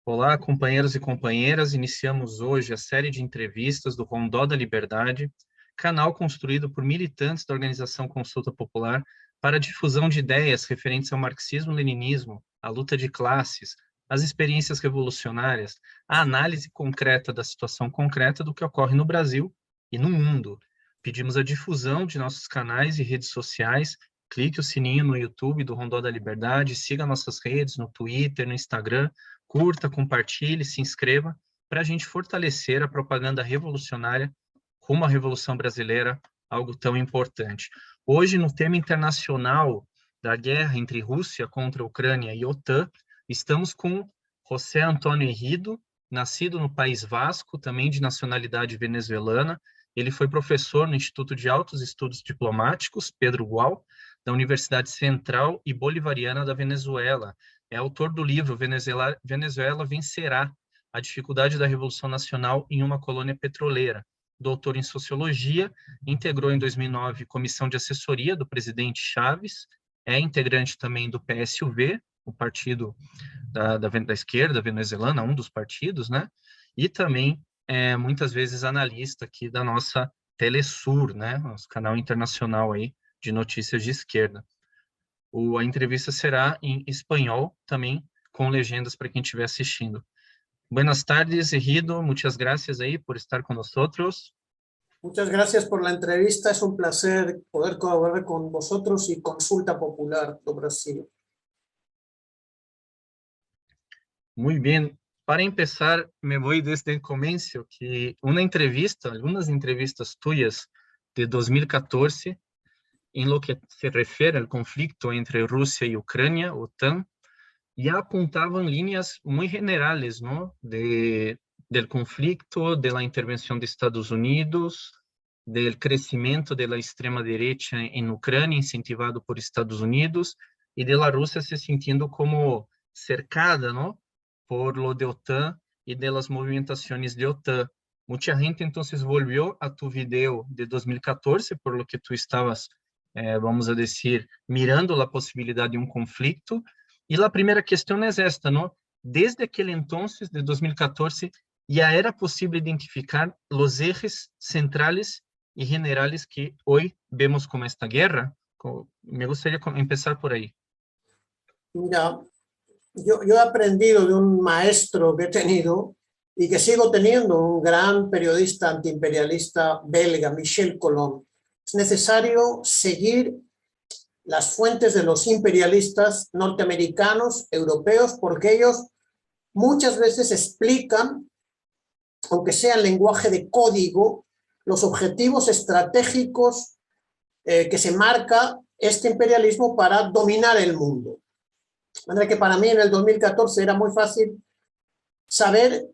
Olá, companheiros e companheiras. Iniciamos hoje a série de entrevistas do Rondó da Liberdade, canal construído por militantes da organização Consulta Popular para a difusão de ideias referentes ao marxismo-leninismo, à luta de classes, às experiências revolucionárias, à análise concreta da situação concreta do que ocorre no Brasil e no mundo. Pedimos a difusão de nossos canais e redes sociais. Clique o sininho no YouTube do Rondó da Liberdade, siga nossas redes no Twitter, no Instagram, curta, compartilhe, se inscreva, para a gente fortalecer a propaganda revolucionária rumo à Revolução Brasileira, algo tão importante. Hoje, no tema internacional da guerra entre Rússia contra a Ucrânia e OTAN, estamos com José Antônio Herrido, nascido no País Vasco, também de nacionalidade venezuelana. Ele foi professor no Instituto de Altos Estudos Diplomáticos, Pedro Gual, da Universidade Central e Bolivariana da Venezuela. É autor do livro Venezuela Vencerá, a dificuldade da Revolução Nacional em uma colônia petroleira. Doutor em Sociologia, integrou em 2009 comissão de assessoria do presidente Chávez, é integrante também do PSUV, o partido da esquerda venezuelana, um dos partidos, né? E também muitas vezes analista aqui da nossa Telesur, né? Nosso canal internacional aí de notícias de esquerda. A entrevista será em espanhol, também com legendas para quem estiver assistindo. Buenas tardes, Herrido. Muchas gracias ahí por estar con nosotros. Muchas gracias por la entrevista. Es un placer poder colaborar con vosotros y Consulta Popular do Brasil. Muy bien. Para empezar, me voy desde el comienzo, que algunas entrevistas tuyas de 2014, en lo que se refiere al conflicto entre Rusia y Ucrania, OTAN, ya apuntaban líneas muy generales, ¿no? Del conflicto, de la intervención de Estados Unidos, del crecimiento de la extrema derecha en Ucrania, incentivado por Estados Unidos, y de la Rusia se sintiendo como cercada, ¿no? Por lo de OTAN y de las movimentaciones de OTAN. Mucha gente entonces volvió a tu video de 2014, por lo que tú estabas, vamos a decir, mirando la posibilidad de un conflicto. Y la primera cuestión es esta, ¿no? Desde aquel entonces, de 2014, ya era posible identificar los ejes centrales y generales que hoy vemos como esta guerra. Me gustaría empezar por ahí. Mira, yo he aprendido de un maestro que he tenido y que sigo teniendo, un gran periodista antiimperialista belga, Michel Colomb. Es necesario seguir las fuentes de los imperialistas norteamericanos, europeos, porque ellos muchas veces explican, aunque sea en lenguaje de código, los objetivos estratégicos que se marca este imperialismo para dominar el mundo. De manera que para mí en el 2014 era muy fácil saber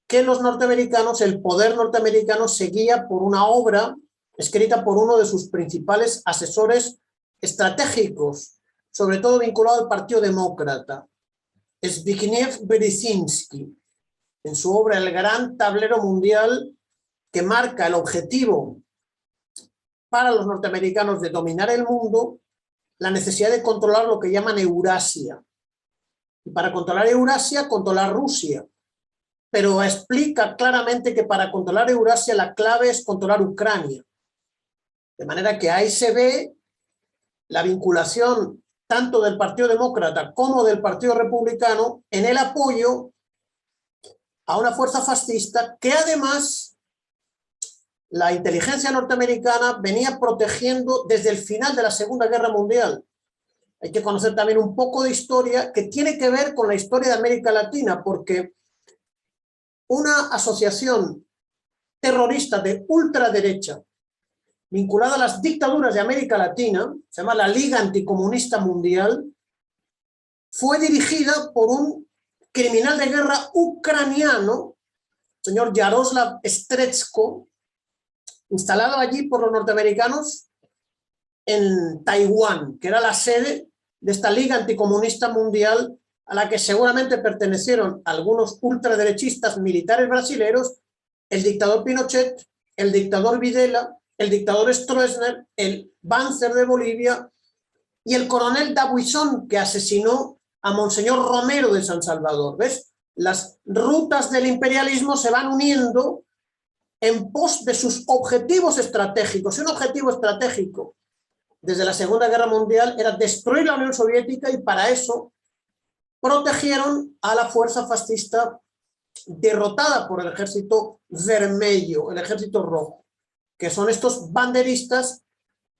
que los norteamericanos, el poder norteamericano, seguía por una obra escrita por uno de sus principales asesores estratégicos, sobre todo vinculado al Partido Demócrata, Zbigniew Brzezinski, en su obra El Gran Tablero Mundial, que marca el objetivo para los norteamericanos de dominar el mundo, la necesidad de controlar lo que llaman Eurasia. Y para controlar Eurasia, controlar Rusia. Pero explica claramente que para controlar Eurasia la clave es controlar Ucrania. De manera que ahí se ve la vinculación tanto del Partido Demócrata como del Partido Republicano en el apoyo a una fuerza fascista que además la inteligencia norteamericana venía protegiendo desde el final de la Segunda Guerra Mundial. Hay que conocer también un poco de historia que tiene que ver con la historia de América Latina, porque una asociación terrorista de ultraderecha vinculada a las dictaduras de América Latina, se llama la Liga Anticomunista Mundial, fue dirigida por un criminal de guerra ucraniano, señor Yaroslav Stretsko, instalado allí por los norteamericanos en Taiwán, que era la sede de esta Liga Anticomunista Mundial, a la que seguramente pertenecieron algunos ultraderechistas militares brasileños, el dictador Pinochet, el dictador Videla, el dictador Stroessner, el Banzer de Bolivia y el coronel D'Abuisson, que asesinó a Monseñor Romero de San Salvador. ¿Ves? las rutas del imperialismo se van uniendo en pos de sus objetivos estratégicos. Y un objetivo estratégico desde la Segunda Guerra Mundial era destruir la Unión Soviética, y para eso protegieron a la fuerza fascista derrotada por el ejército vermelho, el ejército rojo, que son estos banderistas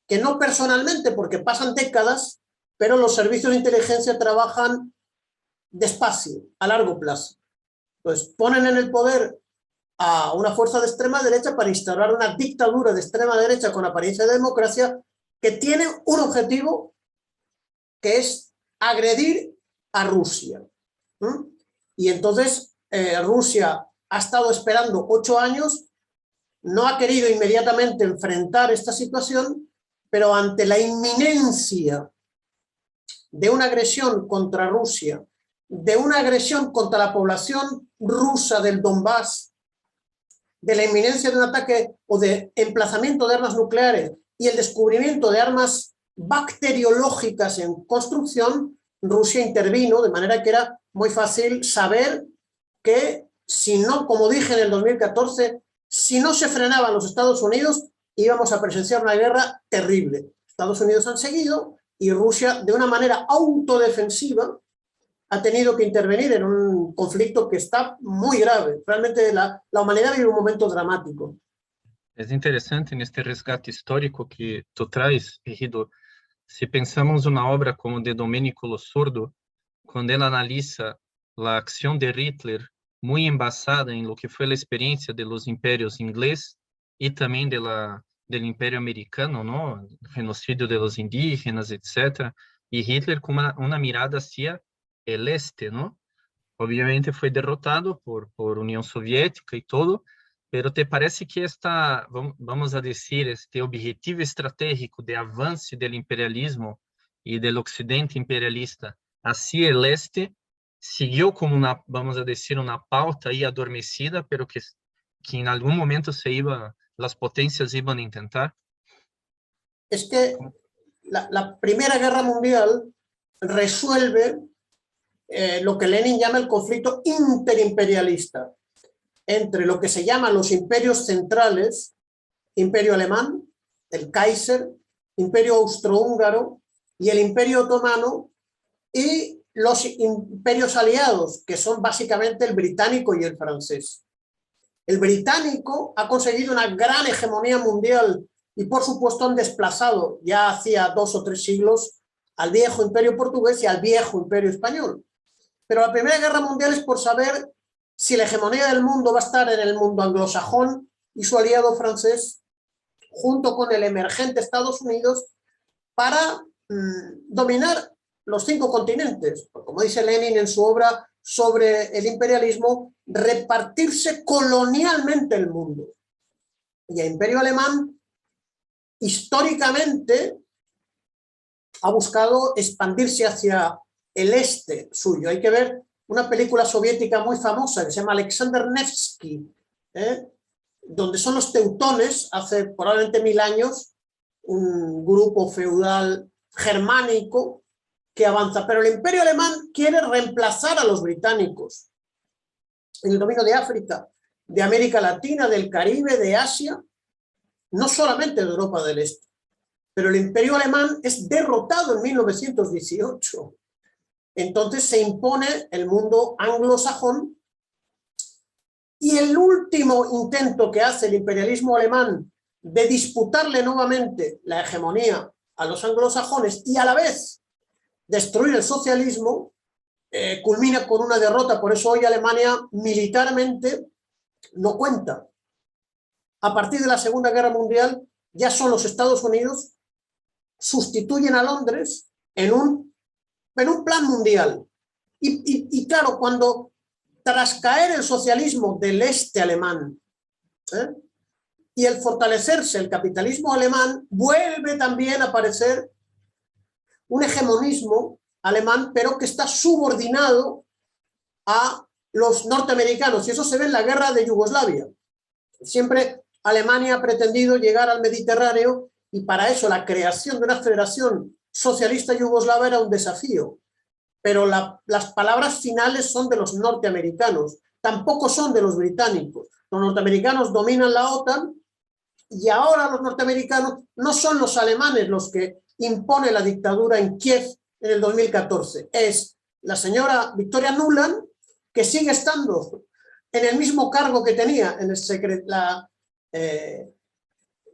que no personalmente, porque pasan décadas, pero los servicios de inteligencia trabajan despacio, a largo plazo. Entonces ponen en el poder a una fuerza de extrema derecha para instaurar una dictadura de extrema derecha con apariencia de democracia, que tiene un objetivo, que es agredir a Rusia. Y entonces Rusia ha estado esperando 8 años, no ha querido inmediatamente enfrentar esta situación, pero ante la inminencia de una agresión contra Rusia, de una agresión contra la población rusa del Donbass, de la inminencia de un ataque o de emplazamiento de armas nucleares y el descubrimiento de armas bacteriológicas en construcción, Rusia intervino, de manera que era muy fácil saber que si no, como dije en el 2014, si no se frenaban los Estados Unidos, íbamos a presenciar una guerra terrible. Estados Unidos han seguido y Rusia, de una manera autodefensiva, ha tenido que intervenir en un conflicto que está muy grave. Realmente la humanidad vive un momento dramático. Es interesante en este resgate histórico que tú traes, Egidio. Si pensamos una obra como de Domenico Lo Sordo, cuando él analiza la acción de Hitler muy embasada en lo que fue la experiencia de los imperios inglés y también del imperio americano, ¿no? El genocidio de los indígenas, etc. Y Hitler con una mirada hacia el este, ¿no? Obviamente fue derrotado por Unión Soviética y todo, pero ¿te parece que vamos a decir, este objetivo estratégico de avance del imperialismo y del occidente imperialista hacia el este siguió como una, vamos a decir, una pauta ahí adormecida, pero que en algún momento las potencias iban a intentar? Es que la Primera Guerra Mundial resuelve lo que Lenin llama el conflicto interimperialista entre lo que se llaman los imperios centrales, imperio alemán, el Kaiser, imperio austrohúngaro y el imperio otomano, y los imperios aliados, que son básicamente el británico y el francés. El británico ha conseguido una gran hegemonía mundial y por supuesto han desplazado ya hacía 2 o 3 siglos al viejo imperio portugués y al viejo imperio español. Pero la Primera Guerra Mundial es por saber si la hegemonía del mundo va a estar en el mundo anglosajón y su aliado francés, junto con el emergente Estados Unidos, para dominar los 5 continentes. Como dice Lenin en su obra sobre el imperialismo, repartirse colonialmente el mundo. Y el imperio alemán, históricamente, ha buscado expandirse hacia el este suyo. Hay que ver una película soviética muy famosa que se llama Alexander Nevsky, donde son los teutones, hace probablemente 1000 años, un grupo feudal germánico que avanza. Pero el imperio alemán quiere reemplazar a los británicos en el dominio de África, de América Latina, del Caribe, de Asia, no solamente de Europa del Este. Pero el imperio alemán es derrotado en 1918. Entonces se impone el mundo anglosajón, y el último intento que hace el imperialismo alemán de disputarle nuevamente la hegemonía a los anglosajones y a la vez destruir el socialismo, culmina con una derrota. Por eso hoy Alemania militarmente no cuenta. A partir de la Segunda Guerra Mundial ya son los Estados Unidos, sustituyen a Londres en un plan mundial. Y claro, cuando tras caer el socialismo del este alemán y el fortalecerse el capitalismo alemán, vuelve también a aparecer un hegemonismo alemán, pero que está subordinado a los norteamericanos, y eso se ve en la guerra de Yugoslavia. Siempre Alemania ha pretendido llegar al Mediterráneo, y para eso la creación de una federación socialista yugoslava era un desafío. pero las palabras finales son de los norteamericanos, tampoco son de los británicos. Los norteamericanos dominan la OTAN y ahora los norteamericanos no son los alemanes los que imponen la dictadura en Kiev en el 2014, es la señora Victoria Nuland, que sigue estando en el mismo cargo que tenía en la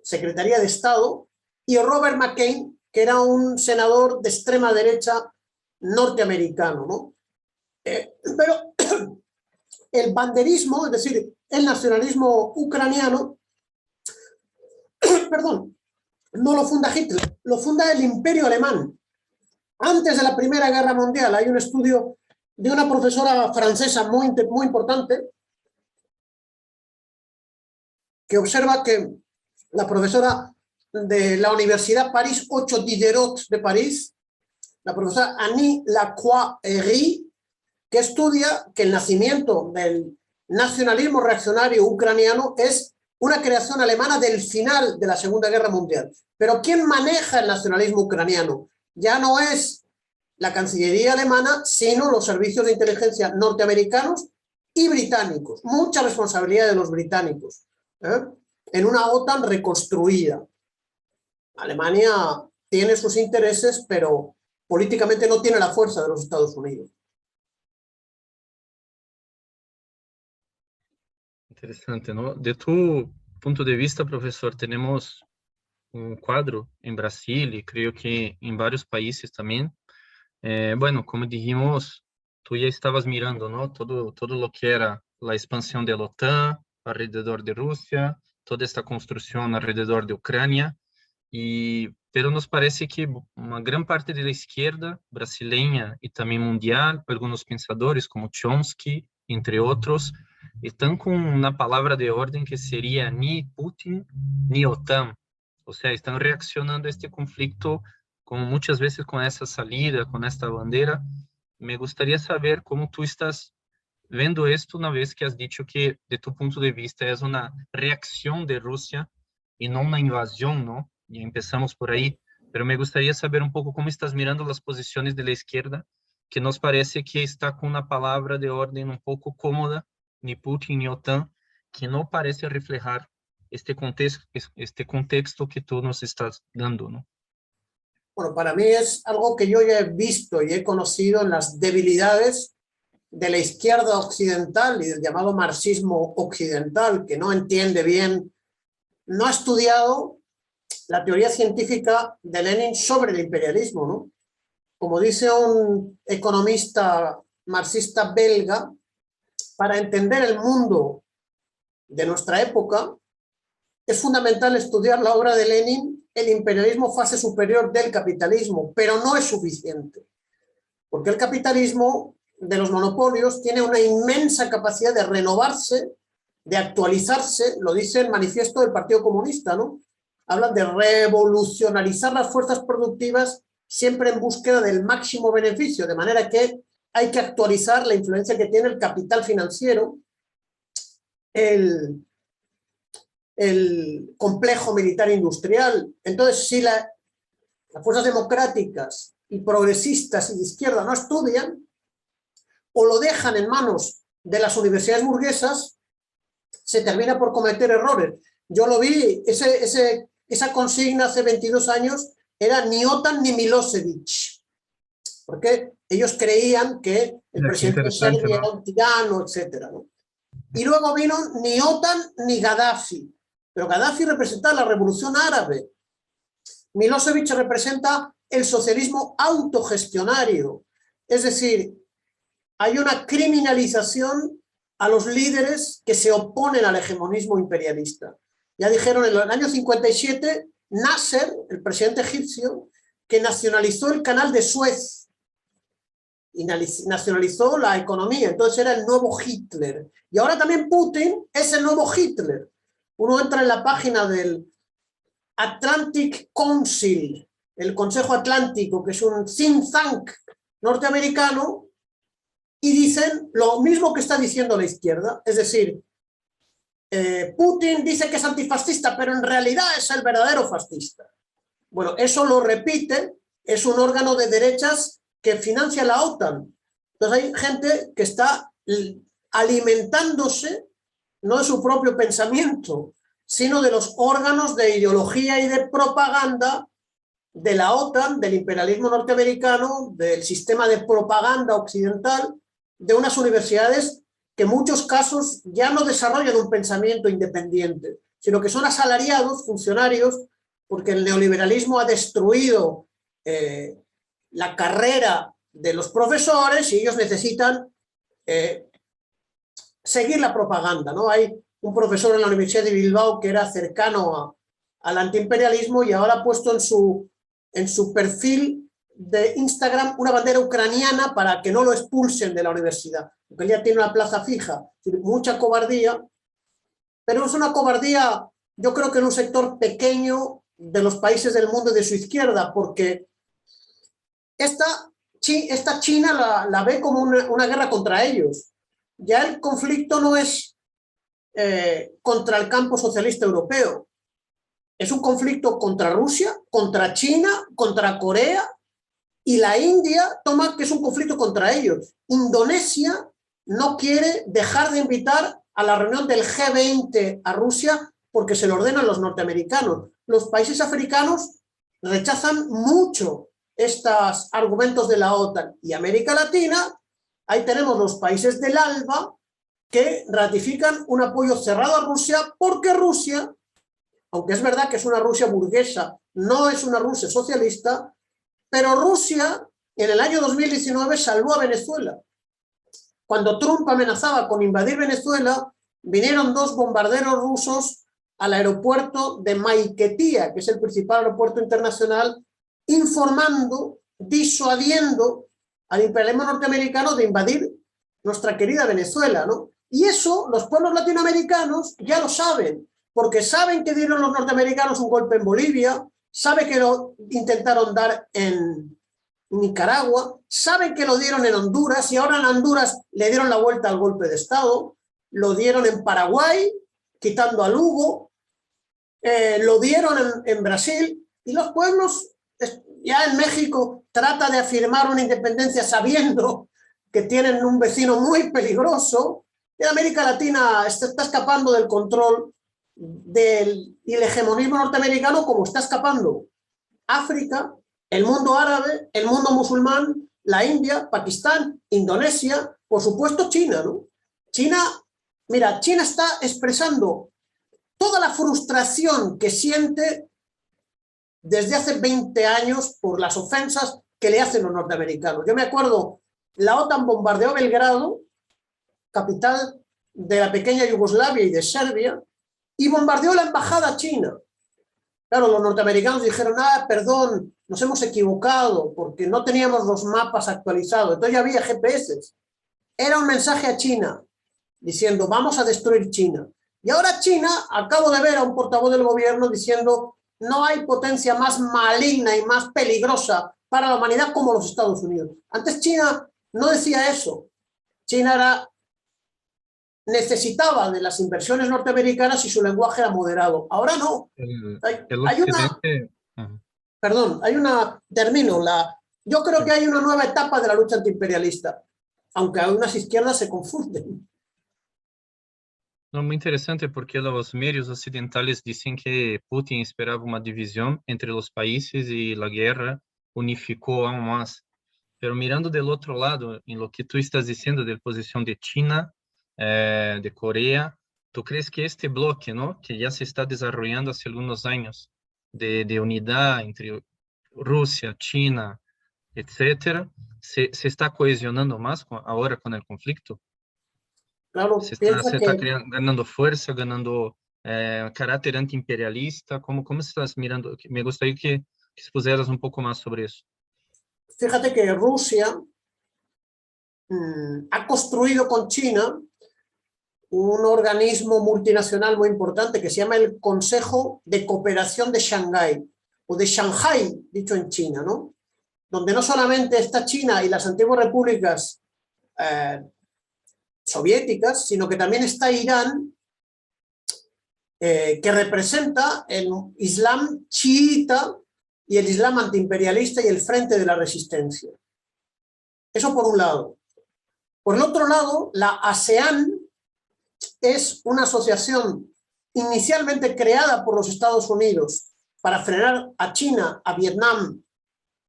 Secretaría de Estado, y Robert McCain, que era un senador de extrema derecha norteamericano, ¿no? Pero el banderismo, es decir, el nacionalismo ucraniano, perdón, no lo funda Hitler, lo funda el Imperio Alemán. Antes de la Primera Guerra Mundial hay un estudio de una profesora francesa muy importante que observa que la profesora de la Universidad París 8 Diderot de París, la profesora Annie Lacroix-Herry, que estudia que el nacimiento del nacionalismo reaccionario ucraniano es una creación alemana del final de la Segunda Guerra Mundial. Pero ¿quién maneja el nacionalismo ucraniano? Ya no es la Cancillería alemana, sino los servicios de inteligencia norteamericanos y británicos. Mucha responsabilidad de los británicos, en una OTAN reconstruida. Alemania tiene sus intereses, pero políticamente no tiene la fuerza de los Estados Unidos. Interesante, ¿no? De tu punto de vista, profesor, tenemos un cuadro en Brasil y creo que en varios países también. Bueno, como dijimos, tú ya estabas mirando, ¿no? Todo lo que era la expansión de la OTAN alrededor de Rusia, toda esta construcción alrededor de Ucrania, pero nos parece que una gran parte de la izquierda brasileña y también mundial, algunos pensadores como Chomsky, entre otros, están con una palabra de orden que sería ni Putin ni OTAN. O sea, están reaccionando a este conflicto como muchas veces con esa salida, con esta bandera. Me gustaría saber cómo tú estás viendo esto una vez que has dicho que, de tu punto de vista, es una reacción de Rusia y no una invasión, ¿no? Y empezamos por ahí. Pero me gustaría saber un poco cómo estás mirando las posiciones de la izquierda, que nos parece que está con una palabra de orden un poco cómoda, ni Putin ni OTAN, que no parece reflejar este contexto que tú nos estás dando, ¿no? Bueno, para mí es algo que yo ya he visto y he conocido en las debilidades de la izquierda occidental y del llamado marxismo occidental, que no entiende bien, no ha estudiado la teoría científica de Lenin sobre el imperialismo, ¿no? Como dice un economista marxista belga, para entender el mundo de nuestra época, es fundamental estudiar la obra de Lenin, El imperialismo, fase superior del capitalismo, pero no es suficiente, porque el capitalismo de los monopolios tiene una inmensa capacidad de renovarse, de actualizarse, lo dice el manifiesto del Partido Comunista, ¿no? Hablan de revolucionarizar las fuerzas productivas siempre en búsqueda del máximo beneficio, de manera que hay que actualizar la influencia que tiene el capital financiero, el complejo militar industrial. Entonces, si las fuerzas democráticas y progresistas y de izquierda no estudian, o lo dejan en manos de las universidades burguesas, se termina por cometer errores. Yo lo vi, esa consigna hace 22 años era ni OTAN ni Milosevic, porque ellos creían que el presidente de Serbia era un tirano, etc., ¿no? Y luego vino ni OTAN ni Gaddafi, pero Gaddafi representa la revolución árabe. Milosevic representa el socialismo autogestionario, es decir, hay una criminalización a los líderes que se oponen al hegemonismo imperialista. Ya dijeron en el año 57, Nasser, el presidente egipcio, que nacionalizó el canal de Suez y nacionalizó la economía, entonces era el nuevo Hitler. Y ahora también Putin es el nuevo Hitler. Uno entra en la página del Atlantic Council, el Consejo Atlántico, que es un think tank norteamericano, y dicen lo mismo que está diciendo la izquierda, es decir, Putin dice que es antifascista, pero en realidad es el verdadero fascista. Bueno, eso lo repite, es un órgano de derechas que financia la OTAN. Entonces hay gente que está alimentándose no de su propio pensamiento, sino de los órganos de ideología y de propaganda de la OTAN, del imperialismo norteamericano, del sistema de propaganda occidental, de unas universidades que en muchos casos ya no desarrollan un pensamiento independiente, sino que son asalariados, funcionarios, porque el neoliberalismo ha destruido la carrera de los profesores y ellos necesitan seguir la propaganda, ¿no? Hay un profesor en la Universidad de Bilbao que era cercano al antiimperialismo y ahora ha puesto en su perfil de Instagram una bandera ucraniana para que no lo expulsen de la universidad, porque él ya tiene una plaza fija. Mucha cobardía, pero es una cobardía, yo creo que en un sector pequeño de los países del mundo de su izquierda, porque esta China la ve como una guerra contra ellos. Ya el conflicto no es contra el campo socialista europeo, es un conflicto contra Rusia, contra China, contra Corea, y la India toma que es un conflicto contra ellos. Indonesia no quiere dejar de invitar a la reunión del G20 a Rusia porque se lo ordenan los norteamericanos. Los países africanos rechazan mucho estos argumentos de la OTAN. Y América Latina, ahí tenemos los países del ALBA que ratifican un apoyo cerrado a Rusia porque Rusia, aunque es verdad que es una Rusia burguesa, no es una Rusia socialista, pero Rusia en el año 2019 salvó a Venezuela. Cuando Trump amenazaba con invadir Venezuela, vinieron 2 bombarderos rusos al aeropuerto de Maiquetía, que es el principal aeropuerto internacional, informando, disuadiendo al imperialismo norteamericano de invadir nuestra querida Venezuela, ¿no? Y eso los pueblos latinoamericanos ya lo saben, porque saben que dieron los norteamericanos un golpe en Bolivia, saben que lo intentaron dar en Nicaragua, saben que lo dieron en Honduras y ahora en Honduras le dieron la vuelta al golpe de Estado, lo dieron en Paraguay, quitando a Lugo, lo dieron en Brasil, y los pueblos, ya en México, trata de afirmar una independencia sabiendo que tienen un vecino muy peligroso. En América Latina está escapando del control y el hegemonismo norteamericano, como está escapando África, el mundo árabe, el mundo musulmán, la India, Pakistán, Indonesia, por supuesto China, ¿no? China está expresando toda la frustración que siente desde hace 20 años por las ofensas que le hacen los norteamericanos. Yo me acuerdo, la OTAN bombardeó Belgrado, capital de la pequeña Yugoslavia y de Serbia, y bombardeó la embajada china. Claro, los norteamericanos dijeron, perdón, nos hemos equivocado porque no teníamos los mapas actualizados. Entonces ya había GPS. Era un mensaje a China diciendo, vamos a destruir China. Y ahora China, acabo de ver a un portavoz del gobierno diciendo, no hay potencia más maligna y más peligrosa para la humanidad como los Estados Unidos. Antes China no decía eso. China necesitaba de las inversiones norteamericanas y su lenguaje era moderado. Ahora no. Yo creo que hay una nueva etapa de la lucha antiimperialista, aunque algunas izquierdas se confunden. No, muy interesante porque los medios occidentales dicen que Putin esperaba una división entre los países y la guerra unificó aún más. Pero mirando del otro lado, en lo que tú estás diciendo de la posición de China, de Corea, ¿tú crees que este bloque, ¿no? que ya se está desarrollando hace algunos años, de unidad entre Rusia, China, etcétera, se está cohesionando más ahora con el conflicto? Claro, Se está ganando fuerza, ganando carácter antiimperialista. ¿Cómo estás mirando? Me gustaría que expusieras un poco más sobre eso. Fíjate que Rusia ha construido con China un organismo multinacional muy importante que se llama el Consejo de Cooperación de Shanghái, o de Shanghai, dicho en China, ¿no? Donde no solamente está China y las antiguas repúblicas soviéticas, sino que también está Irán, que representa el Islam chiita y el Islam antiimperialista y el Frente de la Resistencia. Eso por un lado. Por el otro lado, la ASEAN es una asociación inicialmente creada por los Estados Unidos para frenar a China, a Vietnam,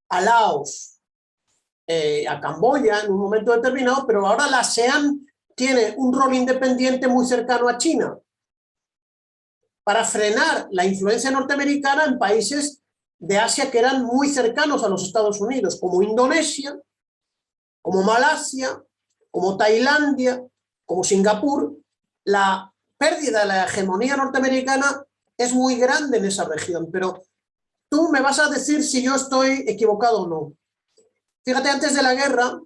a Laos, a Camboya en un momento determinado, pero ahora la ASEAN tiene un rol independiente muy cercano a China para frenar la influencia norteamericana en países de Asia que eran muy cercanos a los Estados Unidos, como Indonesia, como Malasia, como Tailandia, como Singapur. La pérdida de la hegemonía norteamericana es muy grande en esa región, pero tú me vas a decir si yo estoy equivocado o no. Fíjate, antes de la guerra,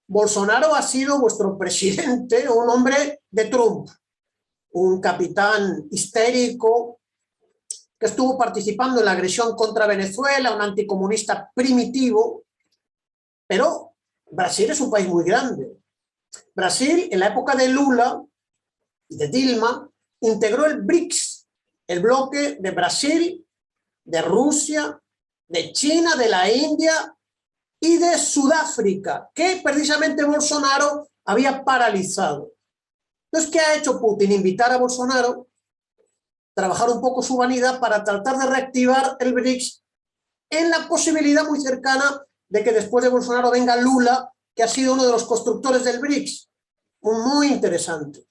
Bolsonaro ha sido vuestro presidente, un hombre de Trump, un capitán histérico que estuvo participando en la agresión contra Venezuela, un anticomunista primitivo, pero Brasil es un país muy grande. Brasil, en la época de Lula y de Dilma, integró el BRICS, el bloque de Brasil, de Rusia, de China, de la India y de Sudáfrica, que precisamente Bolsonaro había paralizado. Entonces, ¿qué ha hecho Putin? Invitar a Bolsonaro, trabajar un poco su vanidad para tratar de reactivar el BRICS en la posibilidad muy cercana de que después de Bolsonaro venga Lula, que ha sido uno de los constructores del BRICS. Muy interesante.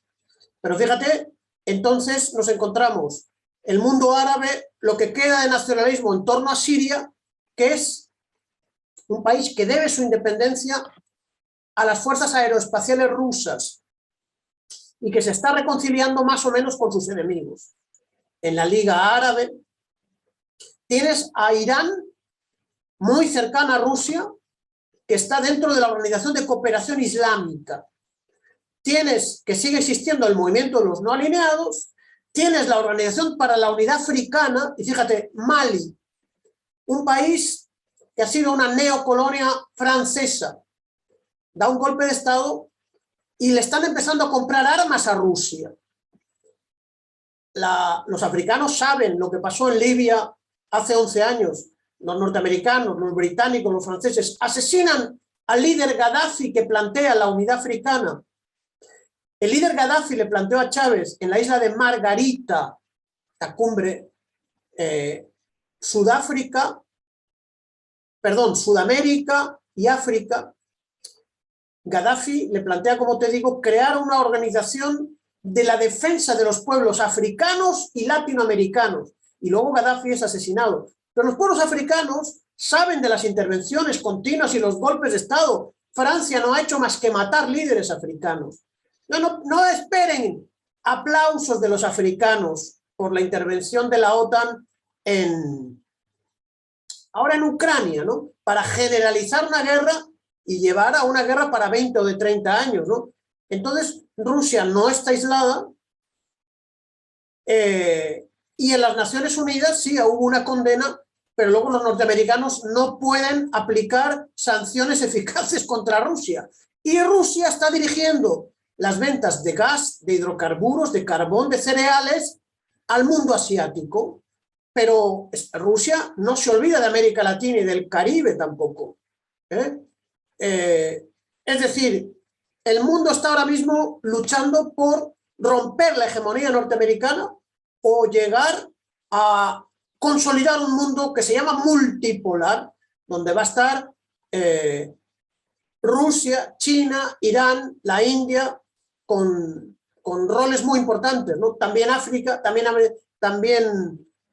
Pero fíjate, entonces nos encontramos el mundo árabe, lo que queda de nacionalismo en torno a Siria, que es un país que debe su independencia a las fuerzas aeroespaciales rusas y que se está reconciliando más o menos con sus enemigos. En la Liga Árabe tienes a Irán, muy cercana a Rusia, que está dentro de la Organización de Cooperación Islámica. Tienes que sigue existiendo el movimiento de los no alineados, tienes la Organización para la Unidad Africana, y fíjate, Mali, un país que ha sido una neocolonia francesa, da un golpe de Estado y le están empezando a comprar armas a Rusia. Los africanos saben lo que pasó en Libia hace 11 años. Los norteamericanos, los británicos, los franceses asesinan al líder Gaddafi que plantea la unidad africana. El líder Gaddafi le planteó a Chávez en la isla de Margarita, la cumbre, Sudamérica y África. Gaddafi le plantea, como te digo, crear una organización de la defensa de los pueblos africanos y latinoamericanos. Y luego Gaddafi es asesinado. Pero los pueblos africanos saben de las intervenciones continuas y los golpes de Estado. Francia no ha hecho más que matar líderes africanos. No esperen aplausos de los africanos por la intervención de la OTAN ahora en Ucrania, ¿no? Para generalizar una guerra y llevar a una guerra para 20 o de 30 años, ¿no? Entonces, Rusia no está aislada y en las Naciones Unidas sí hubo una condena, pero luego los norteamericanos no pueden aplicar sanciones eficaces contra Rusia. Y Rusia está dirigiendo las ventas de gas, de hidrocarburos, de carbón, de cereales al mundo asiático. Pero Rusia no se olvida de América Latina y del Caribe tampoco. Es decir, el mundo está ahora mismo luchando por romper la hegemonía norteamericana o llegar a consolidar un mundo que se llama multipolar, donde va a estar Rusia, China, Irán, la India, con roles muy importantes, ¿no? También África, también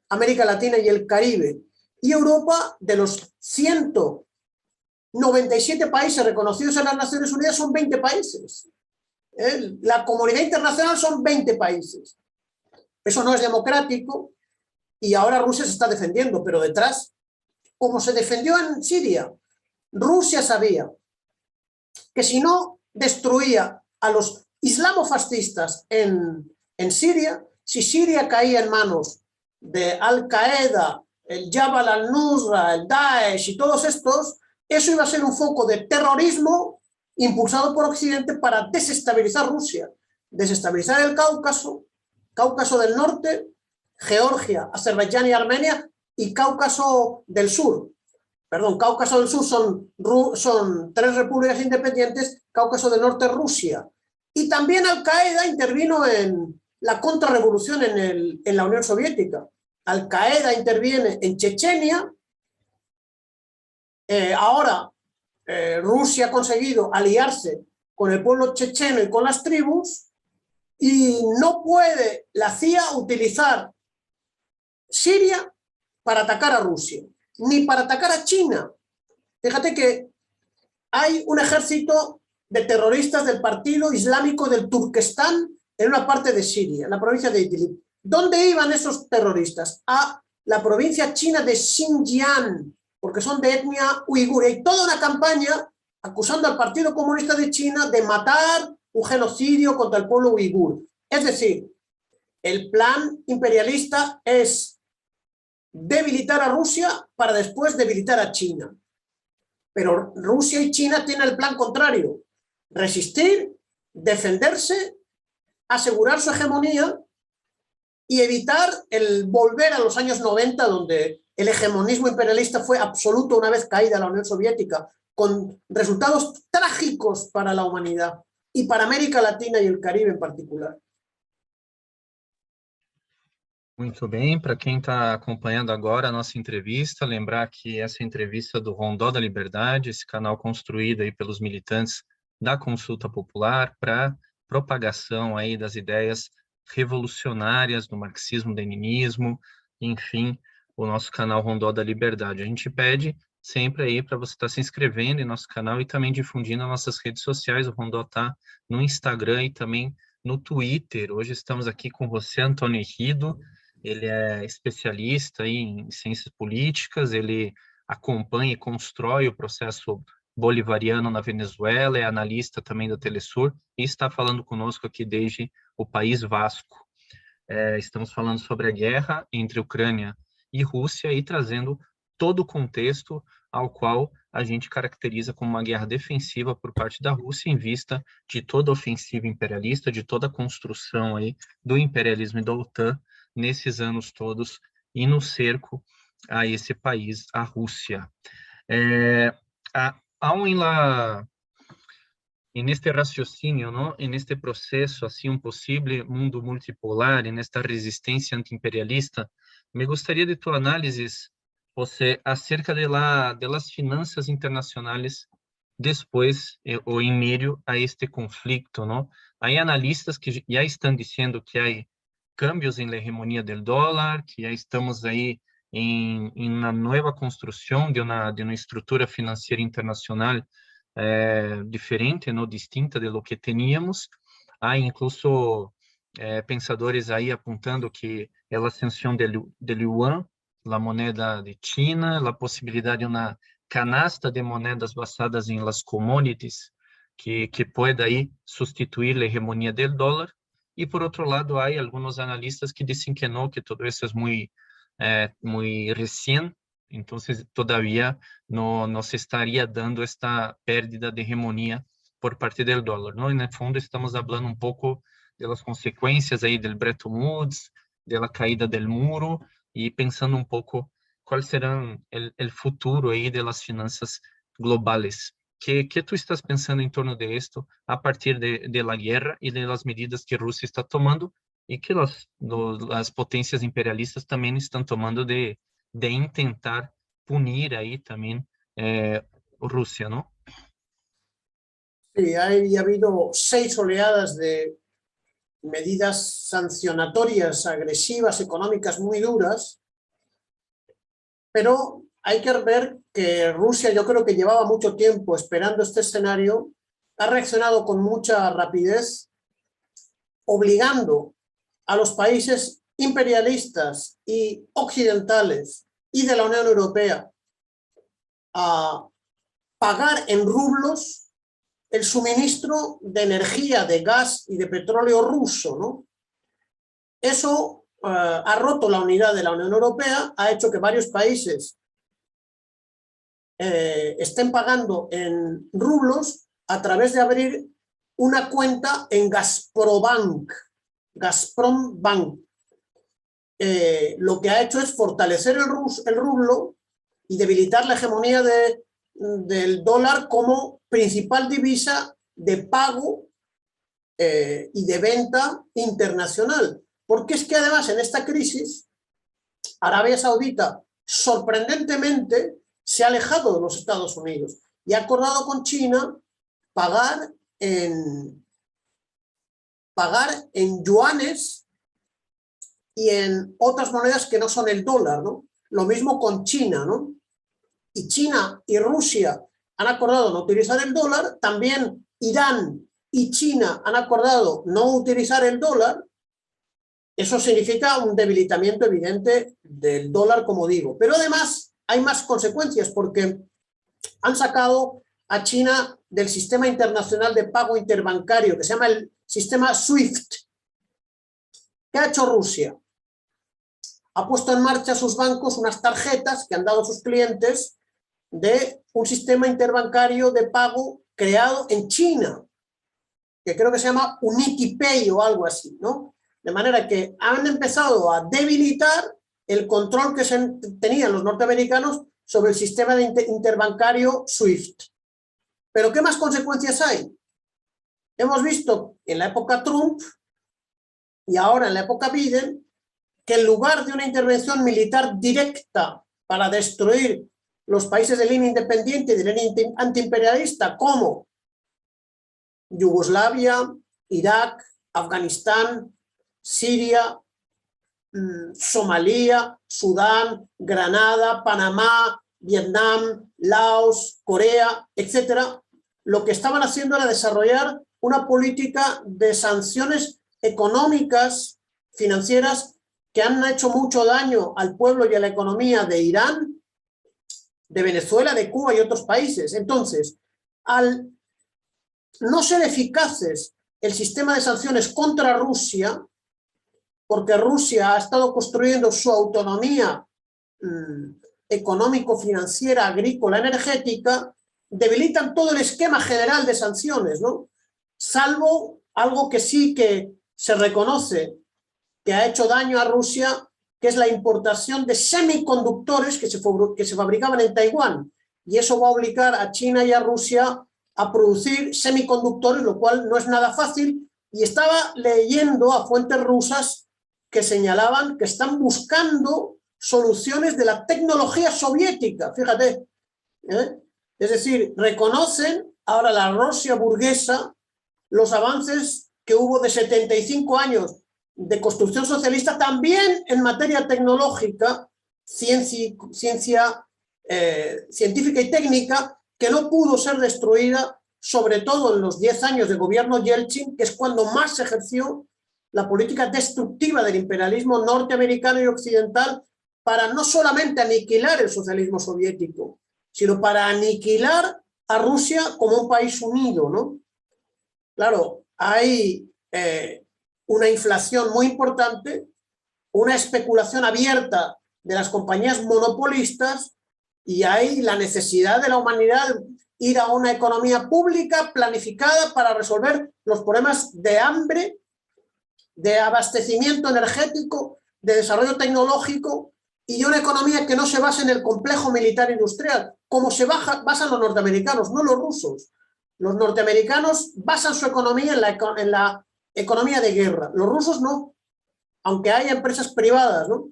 América Latina y el Caribe. Y Europa, de los 197 países reconocidos en las Naciones Unidas, son 20 países. La comunidad internacional son 20 países. Eso no es democrático y ahora Rusia se está defendiendo, pero detrás, como se defendió en Siria, Rusia sabía que si no destruía a los islamofascistas en Siria, si Siria caía en manos de Al-Qaeda, el Jabal al-Nusra, el Daesh y todos estos, eso iba a ser un foco de terrorismo impulsado por Occidente para desestabilizar Rusia, desestabilizar el Cáucaso, Cáucaso del Norte, Georgia, Azerbaiyán y Armenia y Cáucaso del Sur. perdón, Cáucaso del Sur son 3 repúblicas independientes, Cáucaso del Norte Rusia. Y también Al-Qaeda intervino en la contrarrevolución en la Unión Soviética. Al-Qaeda interviene en Chechenia. Ahora Rusia ha conseguido aliarse con el pueblo checheno y con las tribus, y no puede la CIA utilizar Siria para atacar a Rusia, ni para atacar a China. Fíjate que hay un ejército de terroristas del Partido Islámico del Turquestán en una parte de Siria, en la provincia de Idlib. ¿Dónde iban esos terroristas? A la provincia china de Xinjiang, porque son de etnia uigur. Hay toda una campaña acusando al Partido Comunista de China de matar, un genocidio contra el pueblo uigur. Es decir, el plan imperialista es debilitar a Rusia para después debilitar a China. Pero Rusia y China tienen el plan contrario: resistir, defenderse, asegurar su hegemonía y evitar el volver a los años 90, donde el hegemonismo imperialista fue absoluto una vez caída la Unión Soviética, con resultados trágicos para la humanidad y para América Latina y el Caribe en particular. Muito bem, para quem está acompanhando agora a nossa entrevista, lembrar que essa entrevista do Rondó da Liberdade, esse canal construído aí pelos militantes da Consulta Popular para propagação aí das ideias revolucionárias do marxismo-leninismo, enfim, o nosso canal Rondó da Liberdade. A gente pede sempre aí para você estar se inscrevendo em nosso canal e também difundindo nas nossas redes sociais. O Rondó está no Instagram e também no Twitter. Hoje estamos aqui com José Antônio Rido. Ele é especialista aí em ciências políticas, ele acompanha e constrói o processo bolivariano na Venezuela, é analista também da Telesur e está falando conosco aqui desde o País Vasco. Estamos falando sobre a guerra entre Ucrânia e Rússia e trazendo todo o contexto ao qual a gente caracteriza como uma guerra defensiva por parte da Rússia, em vista de toda a ofensiva imperialista, de toda a construção aí do imperialismo e da OTAN nesses anos todos e no cerco a esse país, a Rússia. En este raciocinio, ¿no? En este proceso, así un posible mundo multipolar, en esta resistencia antiimperialista, me gustaría de tu análisis, José, acerca de las finanzas internacionales después o en medio a este conflicto, ¿no? Hay analistas que ya están diciendo que hay cambios en la hegemonía del dólar, que ya estamos ahí en una nueva construcción de una estructura financiera internacional diferente, ¿no? Distinta de lo que teníamos. Hay incluso pensadores ahí apuntando que la ascensión del yuan, la moneda de China, la posibilidad de una canasta de monedas basadas en las commodities que pueda ahí sustituir la hegemonía del dólar. Y por otro lado, hay algunos analistas que dicen que no, que todo eso es muy recién, entonces todavía no se estaría dando esta pérdida de hegemonía por parte del dólar, ¿no? En el fondo estamos hablando un poco de las consecuencias ahí del Bretton Woods, de la caída del muro y pensando un poco cuál será el futuro ahí de las finanzas globales. ¿Qué tú estás pensando en torno de esto a partir de la guerra y de las medidas que Rusia está tomando y que las potencias imperialistas también están tomando de intentar punir ahí también Rusia, ¿no? Sí, ha habido 6 oleadas de medidas sancionatorias, agresivas, económicas muy duras, pero hay que ver que Rusia, yo creo que llevaba mucho tiempo esperando este escenario, ha reaccionado con mucha rapidez, obligando a los países imperialistas y occidentales y de la Unión Europea a pagar en rublos el suministro de energía, de gas y de petróleo ruso, ¿no? Eso ha roto la unidad de la Unión Europea, ha hecho que varios países estén pagando en rublos a través de abrir una cuenta en Gazprom Bank. Lo que ha hecho es fortalecer el rublo y debilitar la hegemonía del dólar como principal divisa de pago y de venta internacional. Porque es que además en esta crisis Arabia Saudita sorprendentemente se ha alejado de los Estados Unidos y ha acordado con China pagar en yuanes y en otras monedas que no son el dólar, ¿no? Lo mismo con China, ¿no? Y China y Rusia han acordado no utilizar el dólar, también Irán y China han acordado no utilizar el dólar. Eso significa un debilitamiento evidente del dólar, como digo. Pero además hay más consecuencias porque han sacado a China del sistema internacional de pago interbancario que se llama el sistema SWIFT. ¿Qué ha hecho Rusia? Ha puesto en marcha a sus bancos unas tarjetas que han dado a sus clientes de un sistema interbancario de pago creado en China, que creo que se llama UnityPay o algo así, ¿no? De manera que han empezado a debilitar el control que tenían los norteamericanos sobre el sistema interbancario SWIFT. ¿Pero qué más consecuencias hay? Hemos visto en la época Trump y ahora en la época Biden que en lugar de una intervención militar directa para destruir los países de línea independiente y de línea antiimperialista como Yugoslavia, Irak, Afganistán, Siria, Somalia, Sudán, Granada, Panamá, Vietnam, Laos, Corea, etcétera, lo que estaban haciendo era desarrollar una política de sanciones económicas, financieras, que han hecho mucho daño al pueblo y a la economía de Irán, de Venezuela, de Cuba y otros países. Entonces, al no ser eficaces el sistema de sanciones contra Rusia, porque Rusia ha estado construyendo su autonomía económico-financiera, agrícola, energética, debilitan todo el esquema general de sanciones, ¿no? Salvo algo que sí que se reconoce que ha hecho daño a Rusia, que es la importación de semiconductores que se fabricaban en Taiwán. Y eso va a obligar a China y a Rusia a producir semiconductores, lo cual no es nada fácil. Y estaba leyendo a fuentes rusas que señalaban que están buscando soluciones de la tecnología soviética, fíjate. Es decir, reconocen ahora la Rusia burguesa los avances que hubo de 75 años de construcción socialista, también en materia tecnológica, científica y técnica, que no pudo ser destruida, sobre todo en los 10 años de gobierno Yeltsin, que es cuando más se ejerció la política destructiva del imperialismo norteamericano y occidental para no solamente aniquilar el socialismo soviético, sino para aniquilar a Rusia como un país unido, ¿no? Claro, hay una inflación muy importante, una especulación abierta de las compañías monopolistas y hay la necesidad de la humanidad ir a una economía pública planificada para resolver los problemas de hambre, de abastecimiento energético, de desarrollo tecnológico y una economía que no se base en el complejo militar industrial, como se basan los norteamericanos, no los rusos. Los norteamericanos basan su economía en la economía de guerra. Los rusos no, aunque hay empresas privadas, ¿no?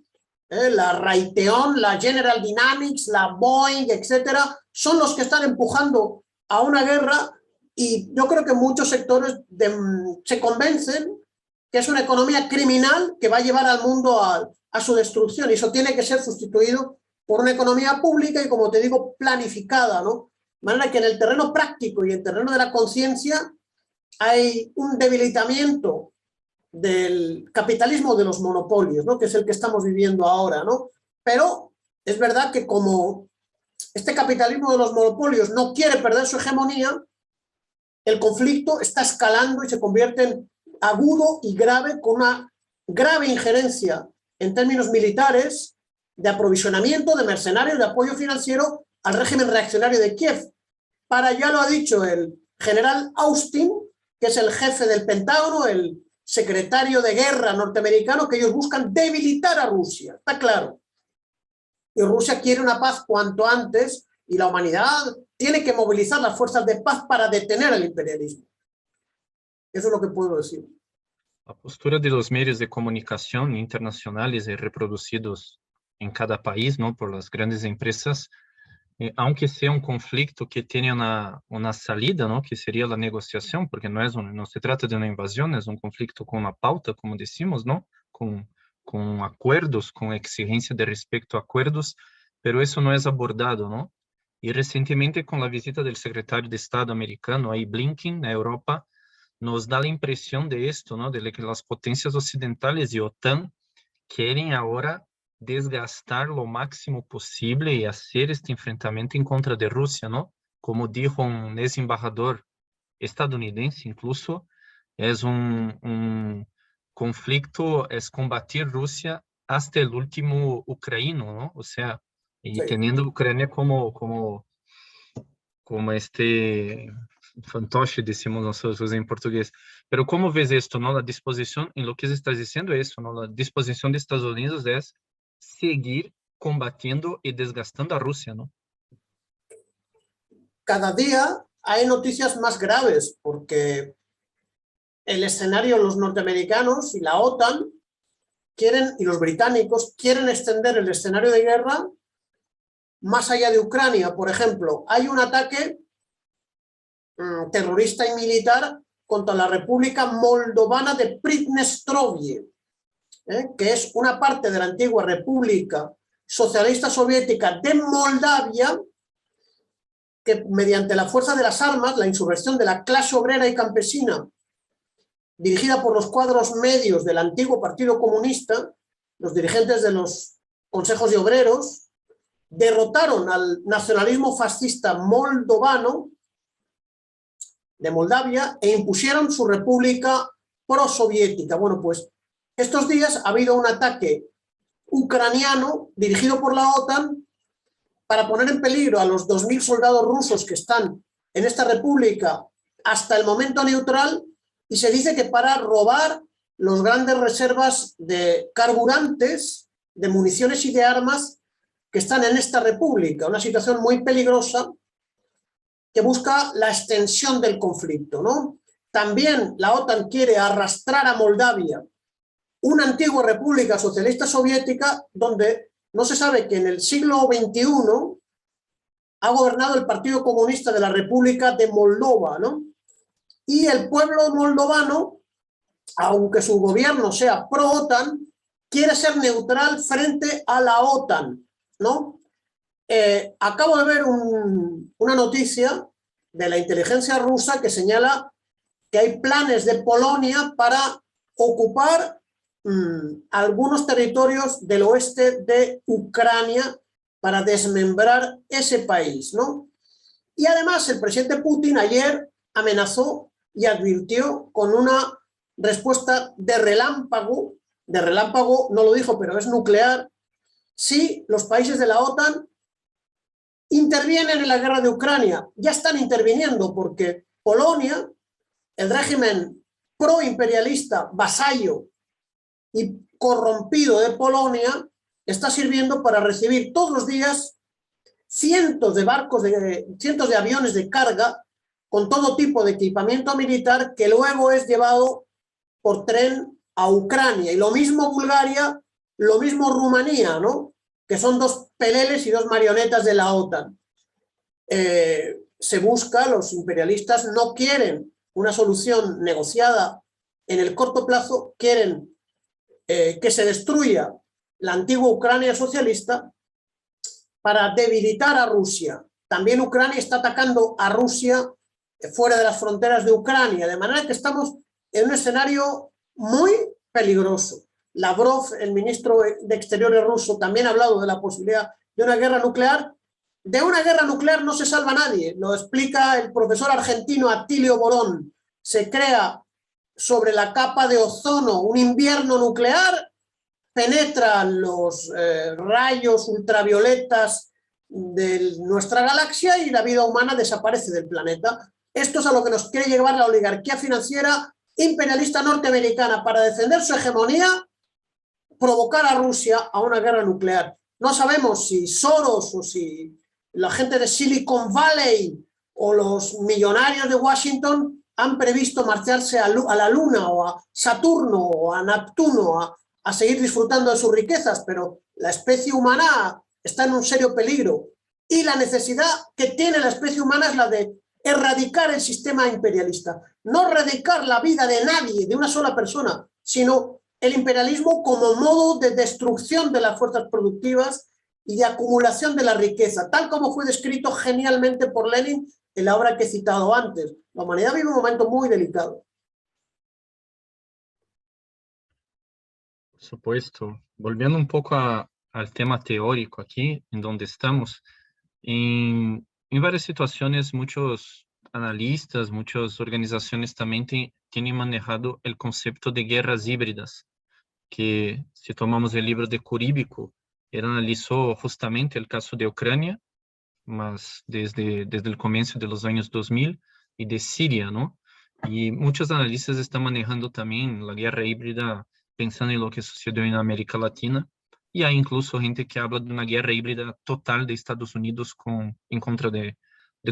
La Raytheon, la General Dynamics, la Boeing, etcétera, son los que están empujando a una guerra y yo creo que muchos sectores se convencen que es una economía criminal que va a llevar al mundo a su destrucción y eso tiene que ser sustituido por una economía pública y, como te digo, planificada, ¿no? De manera que en el terreno práctico y en el terreno de la conciencia hay un debilitamiento del capitalismo de los monopolios, ¿no? Que es el que estamos viviendo ahora, ¿no? Pero es verdad que como este capitalismo de los monopolios no quiere perder su hegemonía, el conflicto está escalando y se convierte en agudo y grave, con una grave injerencia en términos militares, de aprovisionamiento, de mercenarios, de apoyo financiero al régimen reaccionario de Kiev. Ya lo ha dicho el general Austin, que es el jefe del Pentágono, el secretario de guerra norteamericano, que ellos buscan debilitar a Rusia, está claro. y Rusia quiere una paz cuanto antes y la humanidad tiene que movilizar las fuerzas de paz para detener el imperialismo. Eso es lo que puedo decir. La postura de los medios de comunicación internacionales y reproducidos en cada país, ¿no? Por las grandes empresas, aunque sea un conflicto que tiene una salida, ¿no? Que sería la negociación, porque no se trata de una invasión, es un conflicto con una pauta, como decimos, ¿no? Con acuerdos, con exigencia de respecto a acuerdos, pero eso no es abordado, ¿no? Y recientemente con la visita del secretario de Estado americano, ahí Blinken, a Europa, nos da la impresión de esto, ¿no? De que las potencias occidentales y OTAN quieren ahora desgastar lo máximo posible y hacer este enfrentamiento en contra de Rusia, ¿no? Como dijo un ex embajador estadounidense, incluso, es un conflicto, es combatir Rusia hasta el último ucraniano, ¿no? O sea, y Sí. teniendo Ucrania como este fantoche, decimos nosotros en portugués. Pero ¿cómo ves esto, no? La disposición, en lo que estás diciendo es eso, ¿no? La disposición de Estados Unidos es seguir combatiendo y desgastando a Rusia, ¿no? Cada día hay noticias más graves porque el escenario, los norteamericanos y la OTAN quieren, y los británicos quieren extender el escenario de guerra más allá de Ucrania. Por ejemplo, hay un ataque terrorista y militar contra la República Moldovana de Pridnestrovie, que es una parte de la antigua República Socialista Soviética de Moldavia, que mediante la fuerza de las armas, la insurrección de la clase obrera y campesina, dirigida por los cuadros medios del antiguo Partido Comunista, los dirigentes de los consejos de obreros, derrotaron al nacionalismo fascista moldovano de Moldavia e impusieron su república prosoviética. Bueno, pues estos días ha habido un ataque ucraniano dirigido por la OTAN para poner en peligro a los 2.000 soldados rusos que están en esta república hasta el momento neutral, y se dice que para robar las grandes reservas de carburantes, de municiones y de armas que están en esta república. Una situación muy peligrosa que busca la extensión del conflicto, ¿no? También la OTAN quiere arrastrar a Moldavia, una antigua república socialista soviética donde no se sabe que en el siglo XXI ha gobernado el Partido Comunista de la República de Moldova, ¿no? Y el pueblo moldovano, aunque su gobierno sea pro-OTAN, quiere ser neutral frente a la OTAN, ¿no? Acabo de ver una noticia de la inteligencia rusa que señala que hay planes de Polonia para ocupar algunos territorios del oeste de Ucrania para desmembrar ese país, ¿no? Y además el presidente Putin ayer amenazó y advirtió con una respuesta de relámpago no lo dijo, pero es nuclear, si los países de la OTAN intervienen en la guerra de Ucrania. Ya están interviniendo porque Polonia, el régimen proimperialista, vasallo y corrompido de Polonia, está sirviendo para recibir todos los días cientos de aviones de carga con todo tipo de equipamiento militar que luego es llevado por tren a Ucrania. Y lo mismo Bulgaria, lo mismo Rumanía, ¿no? Que son dos peleles y dos marionetas de la OTAN. Se busca, los imperialistas no quieren una solución negociada en el corto plazo, quieren que se destruya la antigua Ucrania socialista para debilitar a Rusia. También Ucrania está atacando a Rusia fuera de las fronteras de Ucrania, de manera que estamos en un escenario muy peligroso. Lavrov, el ministro de Exteriores ruso, también ha hablado de la posibilidad de una guerra nuclear. De una guerra nuclear no se salva nadie, lo explica el profesor argentino Atilio Borón. Se crea sobre la capa de ozono un invierno nuclear, penetran los rayos ultravioletas de nuestra galaxia y la vida humana desaparece del planeta. Esto es a lo que nos quiere llevar la oligarquía financiera imperialista norteamericana para defender su hegemonía, provocar a Rusia a una guerra nuclear. No sabemos si Soros o si la gente de Silicon Valley o los millonarios de Washington han previsto marcharse a la Luna o a Saturno o a Neptuno a seguir disfrutando de sus riquezas, pero la especie humana está en un serio peligro. Y la necesidad que tiene la especie humana es la de erradicar el sistema imperialista. No erradicar la vida de nadie, de una sola persona, sino el imperialismo como modo de destrucción de las fuerzas productivas y de acumulación de la riqueza, tal como fue descrito genialmente por Lenin en la obra que he citado antes. La humanidad vive un momento muy delicado. Por supuesto. Volviendo un poco al tema teórico aquí, en donde estamos, en varias situaciones muchos analistas, muchas organizaciones también tienen manejado el concepto de guerras híbridas, que si tomamos el libro de Kuríbico, él analizó justamente el caso de Ucrania, mas desde el comienzo de los años 2000, y de Siria, ¿no? Y muchos analistas están manejando también la guerra híbrida pensando en lo que sucedió en América Latina, y hay incluso gente que habla de una guerra híbrida total de Estados Unidos en contra de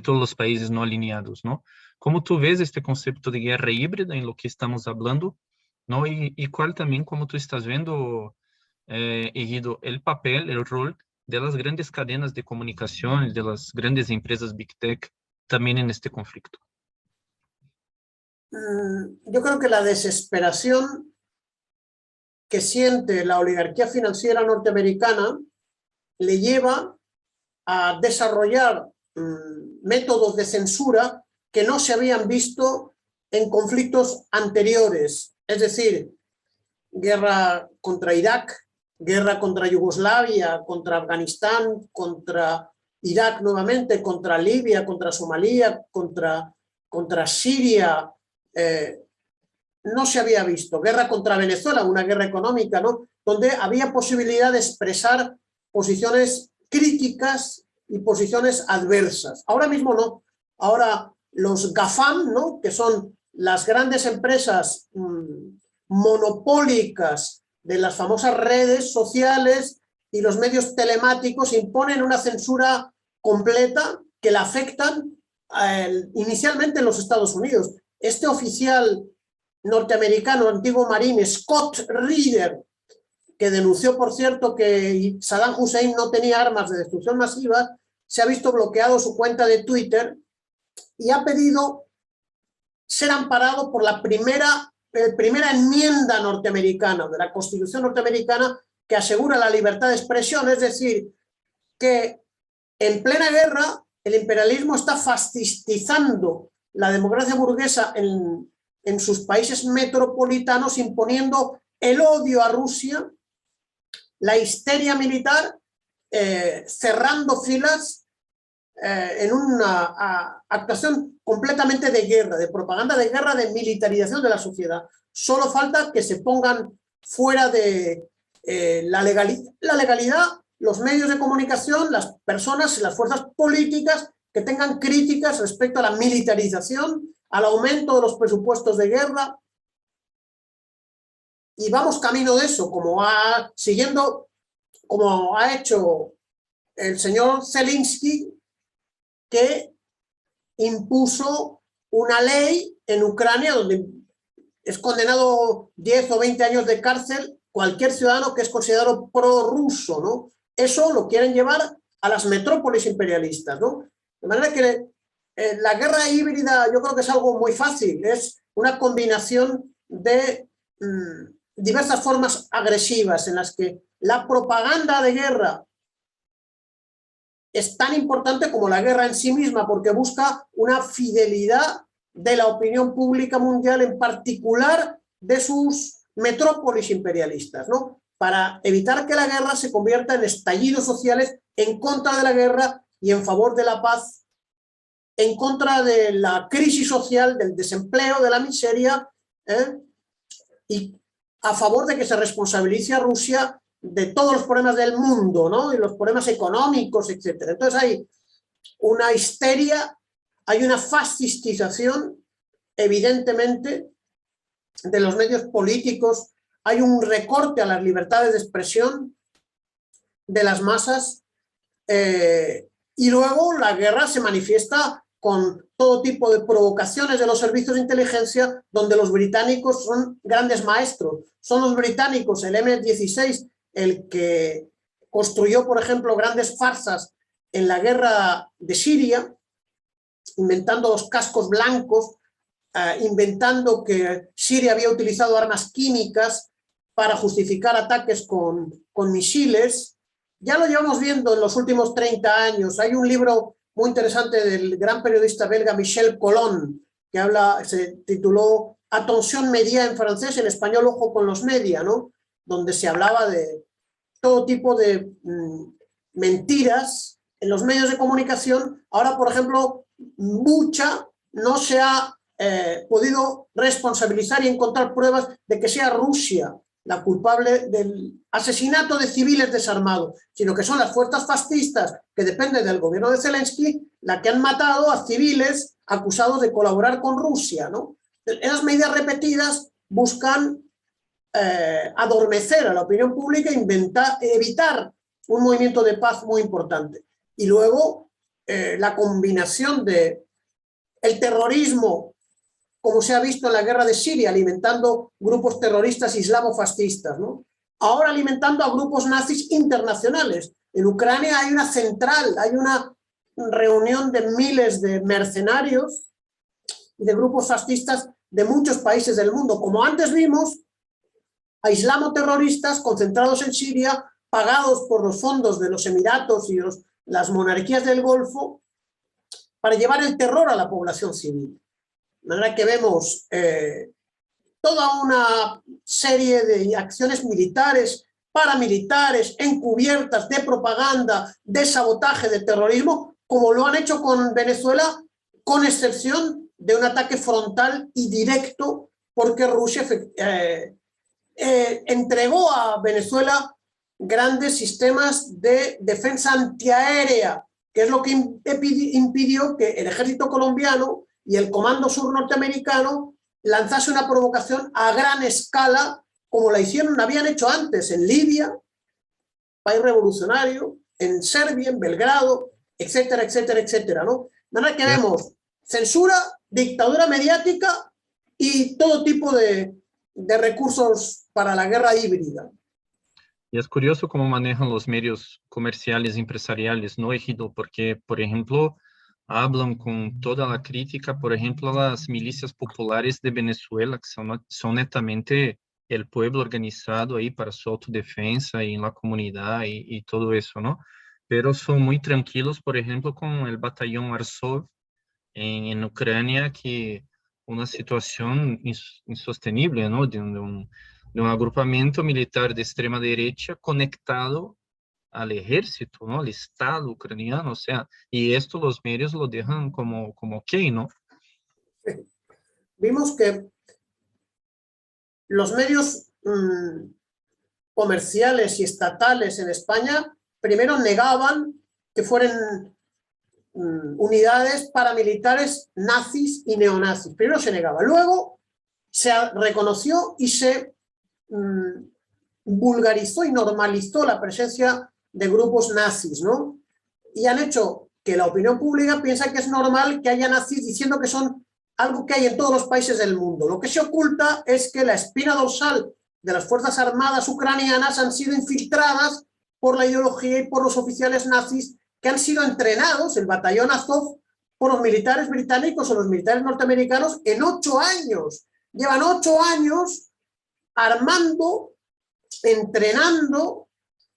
todos los países no alineados, ¿no? ¿Cómo tú ves este concepto de guerra híbrida en lo que estamos hablando, ¿no? Y cuál también, como tú estás viendo, Egido, el papel, el rol de las grandes cadenas de comunicación, de las grandes empresas Big Tech, también en este conflicto? Yo creo que la desesperación que siente la oligarquía financiera norteamericana le lleva a desarrollar métodos de censura que no se habían visto en conflictos anteriores, es decir, guerra contra Irak, guerra contra Yugoslavia, contra Afganistán, contra Irak nuevamente, contra Libia, contra Somalia, contra Siria. No se había visto. Guerra contra Venezuela, una guerra económica, ¿no? Donde había posibilidad de expresar posiciones críticas y posiciones adversas. Ahora mismo no. Ahora los GAFAM, ¿no? Que son las grandes empresas monopólicas de las famosas redes sociales y los medios telemáticos, imponen una censura completa que la afectan inicialmente en los Estados Unidos. Este oficial norteamericano, antiguo marine, Scott Reeder, que denunció, por cierto, que Saddam Hussein no tenía armas de destrucción masiva, se ha visto bloqueado su cuenta de Twitter y ha pedido ser amparado por la primera enmienda norteamericana, de la Constitución norteamericana, que asegura la libertad de expresión, es decir, que en plena guerra el imperialismo está fascistizando la democracia burguesa en sus países metropolitanos, imponiendo el odio a Rusia, la histeria militar, cerrando filas en una actuación completamente de guerra, de propaganda de guerra, de militarización de la sociedad. Solo falta que se pongan fuera de la legalidad los medios de comunicación, las personas, las fuerzas políticas que tengan críticas respecto a la militarización, al aumento de los presupuestos de guerra. Y vamos camino de eso, siguiendo como ha hecho el señor Zelensky, que impuso una ley en Ucrania donde es condenado 10 o 20 años de cárcel cualquier ciudadano que es considerado prorruso, ¿no? Eso lo quieren llevar a las metrópolis imperialistas, ¿no? De manera que la guerra híbrida yo creo que es algo muy fácil, es una combinación de diversas formas agresivas en las que la propaganda de guerra es tan importante como la guerra en sí misma, porque busca una fidelidad de la opinión pública mundial, en particular de sus metrópolis imperialistas, ¿no? Para evitar que la guerra se convierta en estallidos sociales en contra de la guerra y en favor de la paz, en contra de la crisis social, del desempleo, de la miseria, y a favor de que se responsabilice a Rusia de todos los problemas del mundo, ¿no? Y los problemas económicos, etc. Entonces hay una histeria, hay una fascistización, evidentemente, de los medios políticos, hay un recorte a las libertades de expresión, de las masas, y luego la guerra se manifiesta con todo tipo de provocaciones de los servicios de inteligencia, donde los británicos son grandes maestros. Son los británicos, el M16, el que construyó, por ejemplo, grandes farsas en la guerra de Siria, inventando los cascos blancos, inventando que Siria había utilizado armas químicas para justificar ataques con misiles. Ya lo llevamos viendo en los últimos 30 años. Hay un libro muy interesante del gran periodista belga Michel Colon, que se tituló Attention Média en francés, en español Ojo con los media, ¿no? Donde se hablaba de todo tipo de mentiras en los medios de comunicación. Ahora, por ejemplo, Bucha no se ha podido responsabilizar y encontrar pruebas de que sea Rusia la culpable del asesinato de civiles desarmados, sino que son las fuerzas fascistas que dependen del gobierno de Zelensky las que han matado a civiles acusados de colaborar con Rusia, ¿no? Esas medidas repetidas buscan adormecer a la opinión pública e evitar un movimiento de paz muy importante. Y luego la combinación de el terrorismo, como se ha visto en la guerra de Siria, alimentando grupos terroristas islamofascistas, ¿no? Ahora alimentando a grupos nazis internacionales. En Ucrania hay una central, hay una reunión de miles de mercenarios y de grupos fascistas de muchos países del mundo. Como antes vimos, a islamoterroristas concentrados en Siria, pagados por los fondos de los Emiratos y las monarquías del Golfo, para llevar el terror a la población civil. De manera que vemos toda una serie de acciones militares, paramilitares, encubiertas, de propaganda, de sabotaje, de terrorismo, como lo han hecho con Venezuela, con excepción de un ataque frontal y directo, porque Rusia entregó a Venezuela grandes sistemas de defensa antiaérea, que es lo que impidió que el ejército colombiano y el Comando Sur norteamericano lanzase una provocación a gran escala, como la habían hecho antes en Libia, país revolucionario, en Serbia, en Belgrado, etcétera, etcétera, etcétera, ¿no? De manera que vemos censura, dictadura mediática y todo tipo de recursos para la guerra híbrida. Y es curioso cómo manejan los medios comerciales empresariales, ¿no, Egidio? Porque, por ejemplo, hablan con toda la crítica, por ejemplo, a las milicias populares de Venezuela, que son netamente el pueblo organizado ahí para su autodefensa y en la comunidad y todo eso, ¿no? Pero son muy tranquilos, por ejemplo, con el batallón Azov en Ucrania, que una situación insostenible, ¿no? De un agrupamiento militar de extrema derecha conectado al ejército, ¿no? Al Estado ucraniano, o sea, y esto los medios lo dejan como ok, ¿no? Vimos que los medios comerciales y estatales en España primero negaban que fueran unidades paramilitares nazis y neonazis. Primero se negaba, luego se reconoció y se vulgarizó y normalizó la presencia de grupos nazis, ¿no? Y han hecho que la opinión pública piensa que es normal que haya nazis, diciendo que son algo que hay en todos los países del mundo. Lo que se oculta es que la espina dorsal de las Fuerzas Armadas ucranianas han sido infiltradas por la ideología y por los oficiales nazis que han sido entrenados, el batallón Azov, por los militares británicos o los militares norteamericanos en 8 años. Llevan 8 años armando, entrenando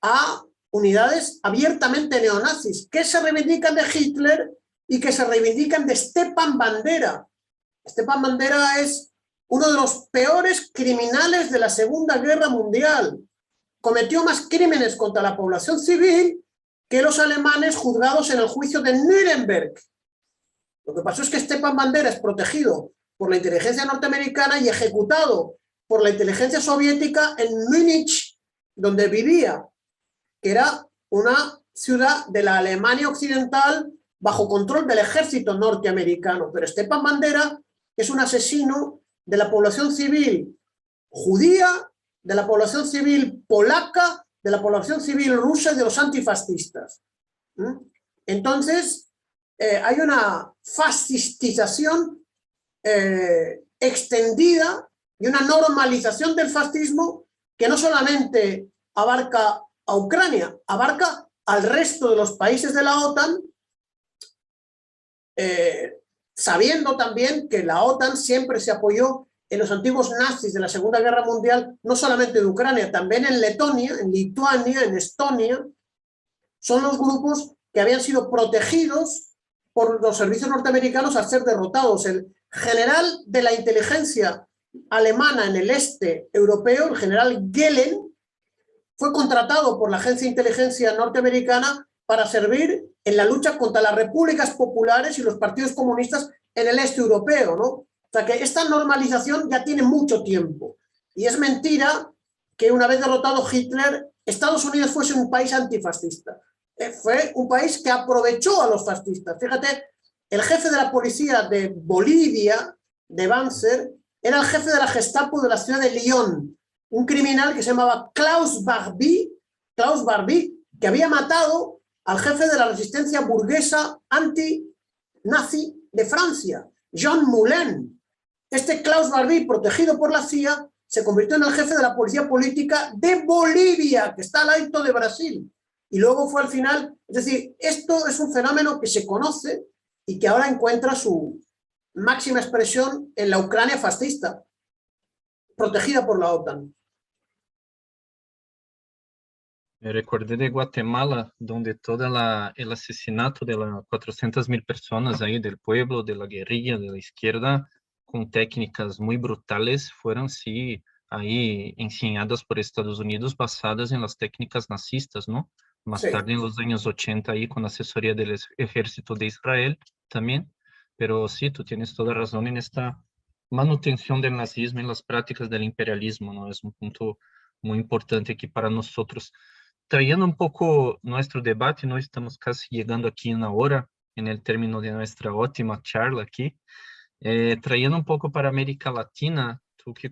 a unidades abiertamente neonazis, que se reivindican de Hitler y que se reivindican de Stepan Bandera. Stepan Bandera es uno de los peores criminales de la Segunda Guerra Mundial. Cometió más crímenes contra la población civil que los alemanes juzgados en el juicio de Nuremberg. Lo que pasó es que Stepan Bandera es protegido por la inteligencia norteamericana y ejecutado por la inteligencia soviética en Múnich, donde vivía, que era una ciudad de la Alemania occidental bajo control del ejército norteamericano. Pero Stepan Bandera es un asesino de la población civil judía, de la población civil polaca, de la población civil rusa y de los antifascistas. Entonces, hay una fascistización extendida y una normalización del fascismo que no solamente abarca a Ucrania, abarca al resto de los países de la OTAN, sabiendo también que la OTAN siempre se apoyó en los antiguos nazis de la Segunda Guerra Mundial, no solamente de Ucrania, también en Letonia, en Lituania, en Estonia. Son los grupos que habían sido protegidos por los servicios norteamericanos al ser derrotados. El general de la inteligencia alemana en el este europeo, el general Gehlen, fue contratado por la agencia de inteligencia norteamericana para servir en la lucha contra las repúblicas populares y los partidos comunistas en el este europeo, ¿no? O sea que esta normalización ya tiene mucho tiempo. Y es mentira que una vez derrotado Hitler, Estados Unidos fuese un país antifascista. Fue un país que aprovechó a los fascistas. Fíjate, el jefe de la policía de Bolivia, de Banzer, era el jefe de la Gestapo de la ciudad de Lyon, un criminal que se llamaba Klaus Barbie, que había matado al jefe de la resistencia burguesa anti-nazi de Francia, Jean Moulin. Este Klaus Barbie, protegido por la CIA, se convirtió en el jefe de la policía política de Bolivia, que está al ladito de Brasil. Y luego fue al final, es decir, esto es un fenómeno que se conoce y que ahora encuentra su máxima expresión en la Ucrania fascista, protegida por la OTAN. Me recordé de Guatemala, donde todo el asesinato de las 400,000 personas ahí del pueblo, de la guerrilla, de la izquierda, con técnicas muy brutales, fueron sí ahí enseñadas por Estados Unidos basadas en las técnicas nazistas, ¿no? Más Sí. tarde en los años 80 ahí con asesoría del ejército de Israel también, pero sí, tú tienes toda razón en esta manutención del nazismo en las prácticas del imperialismo, ¿no? Es un punto muy importante aquí para nosotros. Trayendo un poco nuestro debate, ¿no? Estamos casi llegando aquí en una hora, en el término de nuestra ótima charla aquí. Trayendo un poco para América Latina, tú que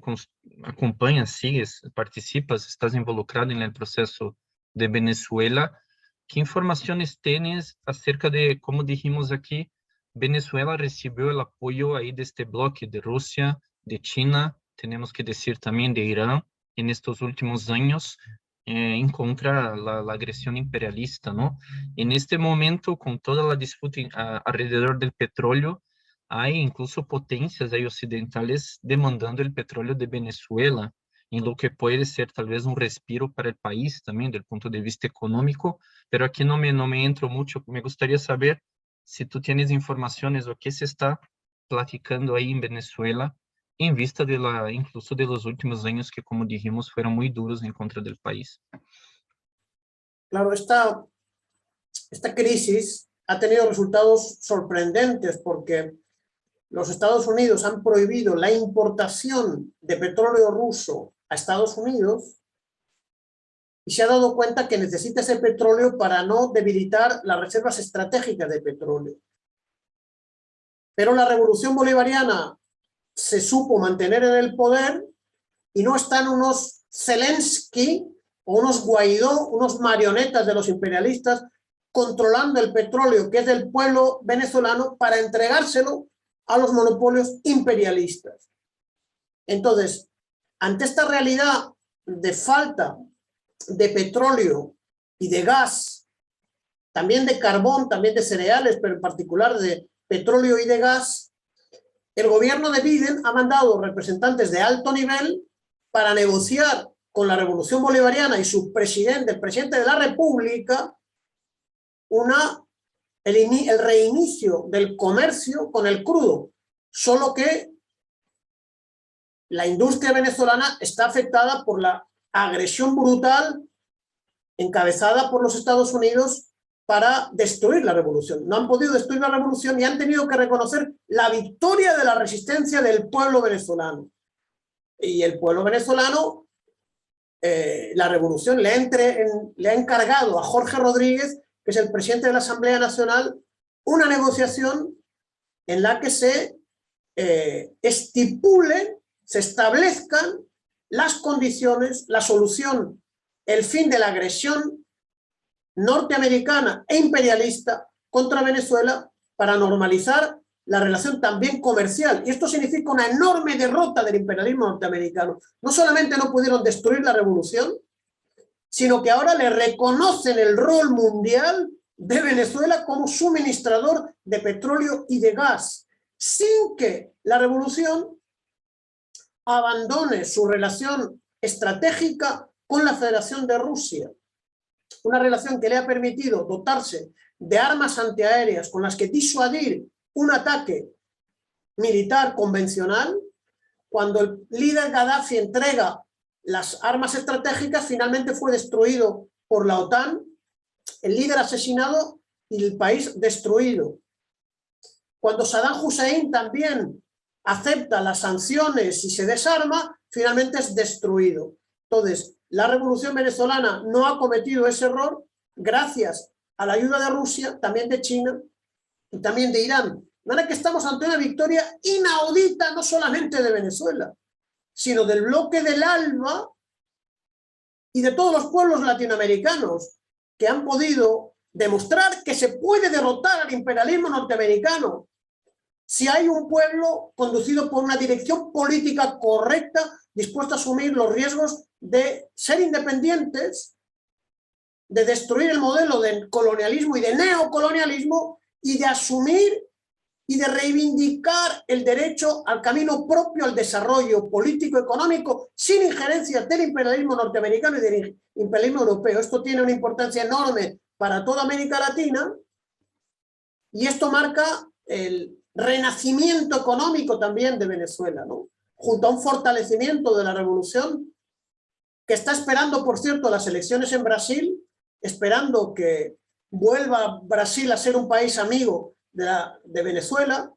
acompañas, sigues, participas, estás involucrado en el proceso de Venezuela, ¿qué informaciones tienes acerca de, como dijimos aquí, Venezuela recibió el apoyo ahí de este bloque de Rusia, de China, tenemos que decir también de Irán, en estos últimos años, en contra la agresión imperialista, ¿no? En este momento, con toda la disputa alrededor del petróleo, hay incluso potencias ahí occidentales demandando el petróleo de Venezuela, en lo que puede ser tal vez un respiro para el país también, del punto de vista económico, pero aquí no me entro mucho. Me gustaría saber si tú tienes informaciones o qué se está platicando ahí en Venezuela, en vista de incluso de los últimos años que, como dijimos, fueron muy duros en contra del país. Claro, esta crisis ha tenido resultados sorprendentes porque los Estados Unidos han prohibido la importación de petróleo ruso a Estados Unidos y se ha dado cuenta que necesita ese petróleo para no debilitar las reservas estratégicas de petróleo. Pero la revolución bolivariana se supo mantener en el poder y no están unos Zelensky o unos Guaidó, unos marionetas de los imperialistas controlando el petróleo que es del pueblo venezolano para entregárselo a los monopolios imperialistas. Entonces, ante esta realidad de falta de petróleo y de gas, también de carbón, también de cereales, pero en particular de petróleo y de gas, el gobierno de Biden ha mandado representantes de alto nivel para negociar con la Revolución Bolivariana y su presidente, el presidente de la República, el reinicio del comercio con el crudo, solo que la industria venezolana está afectada por la agresión brutal encabezada por los Estados Unidos para destruir la revolución. No han podido destruir la revolución y han tenido que reconocer la victoria de la resistencia del pueblo venezolano. Y el pueblo venezolano, la revolución le ha encargado a Jorge Rodríguez, que es el presidente de la Asamblea Nacional, una negociación en la que se establezcan las condiciones, la solución el fin de la agresión norteamericana e imperialista contra Venezuela para normalizar la relación también comercial. Y esto significa una enorme derrota del imperialismo norteamericano. No solamente no pudieron destruir la revolución, sino que ahora le reconocen el rol mundial de Venezuela como suministrador de petróleo y de gas, sin que la revolución abandone su relación estratégica con la Federación de Rusia. Una relación que le ha permitido dotarse de armas antiaéreas con las que disuadir un ataque militar convencional. Cuando el líder Gaddafi entrega las armas estratégicas, finalmente fue destruido por la OTAN, el líder asesinado y el país destruido. Cuando Saddam Hussein también acepta las sanciones y se desarma, finalmente es destruido. Entonces, la revolución venezolana no ha cometido ese error gracias a la ayuda de Rusia, también de China y también de Irán. De manera que estamos ante una victoria inaudita, no solamente de Venezuela, sino del bloque del ALBA y de todos los pueblos latinoamericanos que han podido demostrar que se puede derrotar al imperialismo norteamericano si hay un pueblo conducido por una dirección política correcta, dispuesto a asumir los riesgos de ser independientes, de destruir el modelo de colonialismo y de neocolonialismo y de asumir y de reivindicar el derecho al camino propio al desarrollo político-económico sin injerencias del imperialismo norteamericano y del imperialismo europeo. Esto tiene una importancia enorme para toda América Latina y esto marca el renacimiento económico también de Venezuela, ¿no? Junto a un fortalecimiento de la revolución que está esperando, por cierto, las elecciones en Brasil, esperando que vuelva Brasil a ser un país amigo de Venezuela,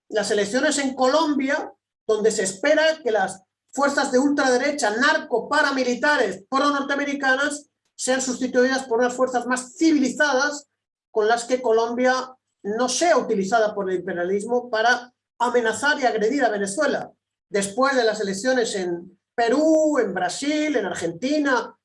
las elecciones en Colombia, donde se espera que las fuerzas de ultraderecha, narco-paramilitares, pro-norteamericanas, sean sustituidas por unas fuerzas más civilizadas con las que Colombia no sea utilizada por el imperialismo para amenazar y agredir a Venezuela. Después de las elecciones en Perú, en Brasil, en Argentina,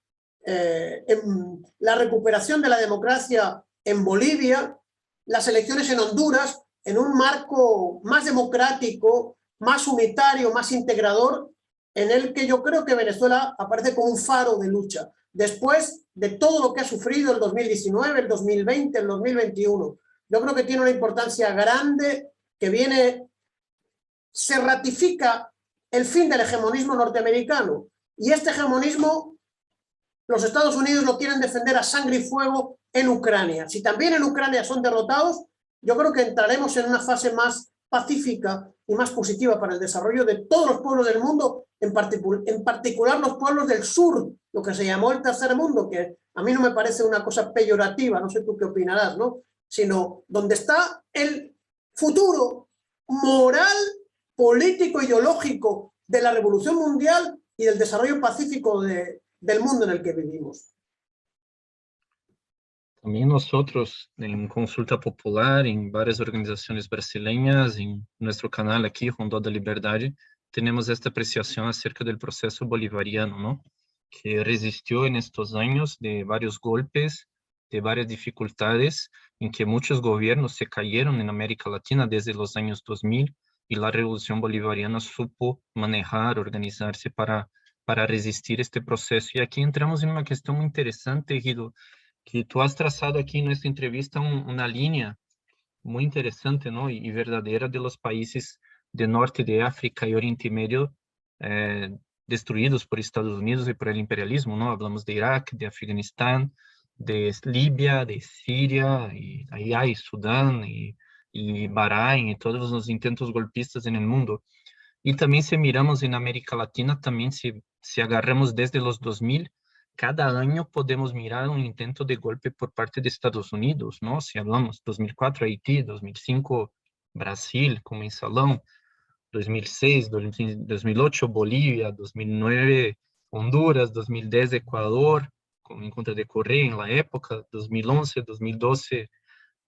en la recuperación de la democracia en Bolivia, las elecciones en Honduras, en un marco más democrático, más unitario, más integrador, en el que yo creo que Venezuela aparece como un faro de lucha, después de todo lo que ha sufrido el 2019, el 2020, el 2021. Yo creo que tiene una importancia grande que viene, se ratifica el fin del hegemonismo norteamericano y este hegemonismo los Estados Unidos lo quieren defender a sangre y fuego en Ucrania. Si también en Ucrania son derrotados, yo creo que entraremos en una fase más pacífica y más positiva para el desarrollo de todos los pueblos del mundo, en particular los pueblos del sur, lo que se llamó el tercer mundo, que a mí no me parece una cosa peyorativa, no sé tú qué opinarás, ¿no? Sino donde está el futuro moral, político, ideológico de la revolución mundial y del desarrollo pacífico del mundo en el que vivimos. También nosotros en Consulta Popular, en varias organizaciones brasileñas, en nuestro canal aquí, Rondó da Liberdade, tenemos esta apreciación acerca del proceso bolivariano, ¿no? Que resistió en estos años de varios golpes, de varias dificultades, en que muchos gobiernos se cayeron en América Latina desde los años 2000 y la revolución bolivariana supo manejar, organizarse para resistir este proceso. Y aquí entramos en una cuestión muy interesante, Guido, que tú has trazado aquí en nuestra entrevista una línea muy interesante, ¿no? Y verdadera de los países del norte de África y Oriente Medio destruidos por Estados Unidos y por el imperialismo, ¿no? Hablamos de Irak, de Afganistán, de Libia, de Siria, y ahí hay Sudán y Bahrein y todos los intentos golpistas en el mundo. Y también si miramos en América Latina, también si agarramos desde los 2000, cada año podemos mirar un intento de golpe por parte de Estados Unidos, ¿no? Si hablamos 2004 Haití, 2005 Brasil con Mensalão, 2006, 2008 Bolivia, 2009 Honduras, 2010 Ecuador, en contra de Correa en la época, 2011, 2012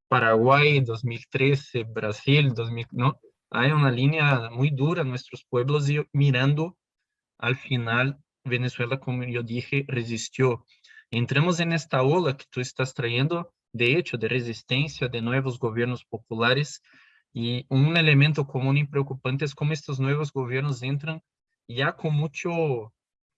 Paraguay, 2013 Brasil, 2000, ¿no? Hay una línea muy dura en nuestros pueblos y mirando al final Venezuela, como yo dije, resistió. Entremos en esta ola que tú estás trayendo, de hecho, de resistencia, de nuevos gobiernos populares, y un elemento común y preocupante es cómo estos nuevos gobiernos entran ya con mucho,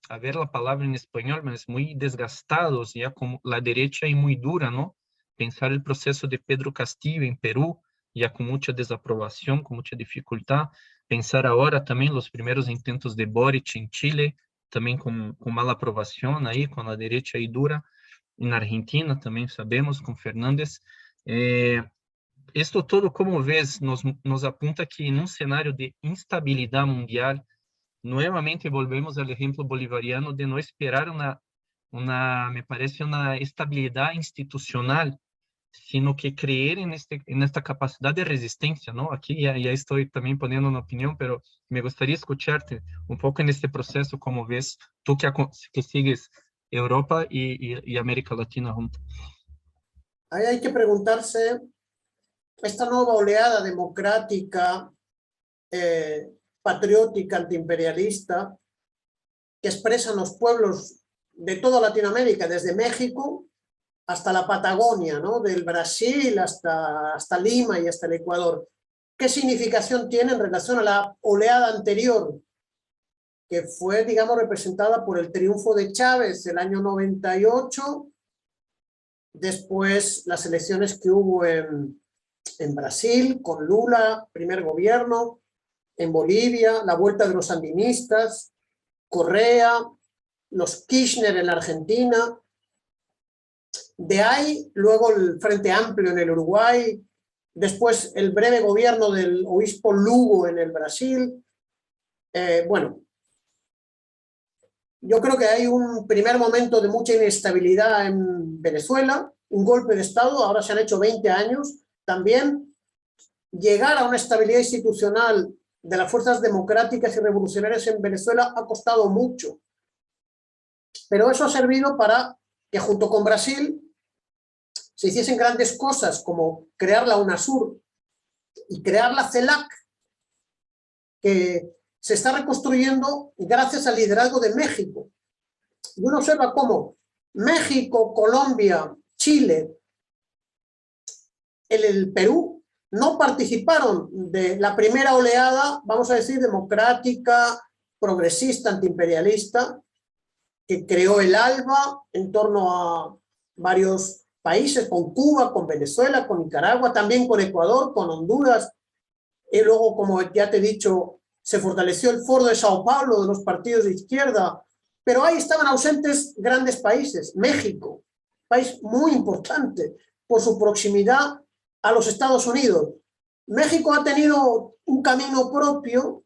a ver la palabra en español, pero es muy desgastados, ya como la derecha y muy dura, ¿no? Pensar el proceso de Pedro Castillo en Perú, ya con mucha desaprobación, con mucha dificultad. Pensar ahora también los primeros intentos de Boric en Chile, también con mala aprobación ahí, con la derecha ahí dura. En Argentina también sabemos, con Fernández. Esto todo, como ves, nos apunta que en un escenario de instabilidad mundial, nuevamente volvemos al ejemplo bolivariano de no esperar me parece, una estabilidad institucional, sino que creer en esta capacidad de resistencia, ¿no? Aquí ya estoy también poniendo una opinión, pero me gustaría escucharte un poco en este proceso, como ves, tú que sigues Europa y América Latina juntos. Ahí hay que preguntarse, esta nueva oleada democrática, patriótica, antiimperialista, que expresan los pueblos de toda Latinoamérica, desde México hasta la Patagonia, ¿no? Del Brasil hasta Lima y hasta el Ecuador. ¿Qué significación tiene en relación a la oleada anterior, que fue, digamos, representada por el triunfo de Chávez el año 98, después las elecciones que hubo en Brasil, con Lula, primer gobierno, en Bolivia, la vuelta de los sandinistas, Correa, los Kirchner en la Argentina, de ahí luego el Frente Amplio en el Uruguay, después el breve gobierno del obispo Lugo en el Brasil. Bueno, yo creo que hay un primer momento de mucha inestabilidad en Venezuela, un golpe de Estado, ahora se han hecho 20 años, también llegar a una estabilidad institucional de las fuerzas democráticas y revolucionarias en Venezuela ha costado mucho. Pero eso ha servido para que junto con Brasil se hiciesen grandes cosas como crear la UNASUR y crear la CELAC, que se está reconstruyendo gracias al liderazgo de México. Y uno observa cómo México, Colombia, Chile, el Perú, no participaron de la primera oleada, vamos a decir, democrática, progresista, antiimperialista, que creó el ALBA en torno a varios países, con Cuba, con Venezuela, con Nicaragua, también con Ecuador, con Honduras. Y luego, como ya te he dicho, se fortaleció el Foro de Sao Paulo de los partidos de izquierda, pero ahí estaban ausentes grandes países. México, país muy importante por su proximidad a los Estados Unidos. México ha tenido un camino propio,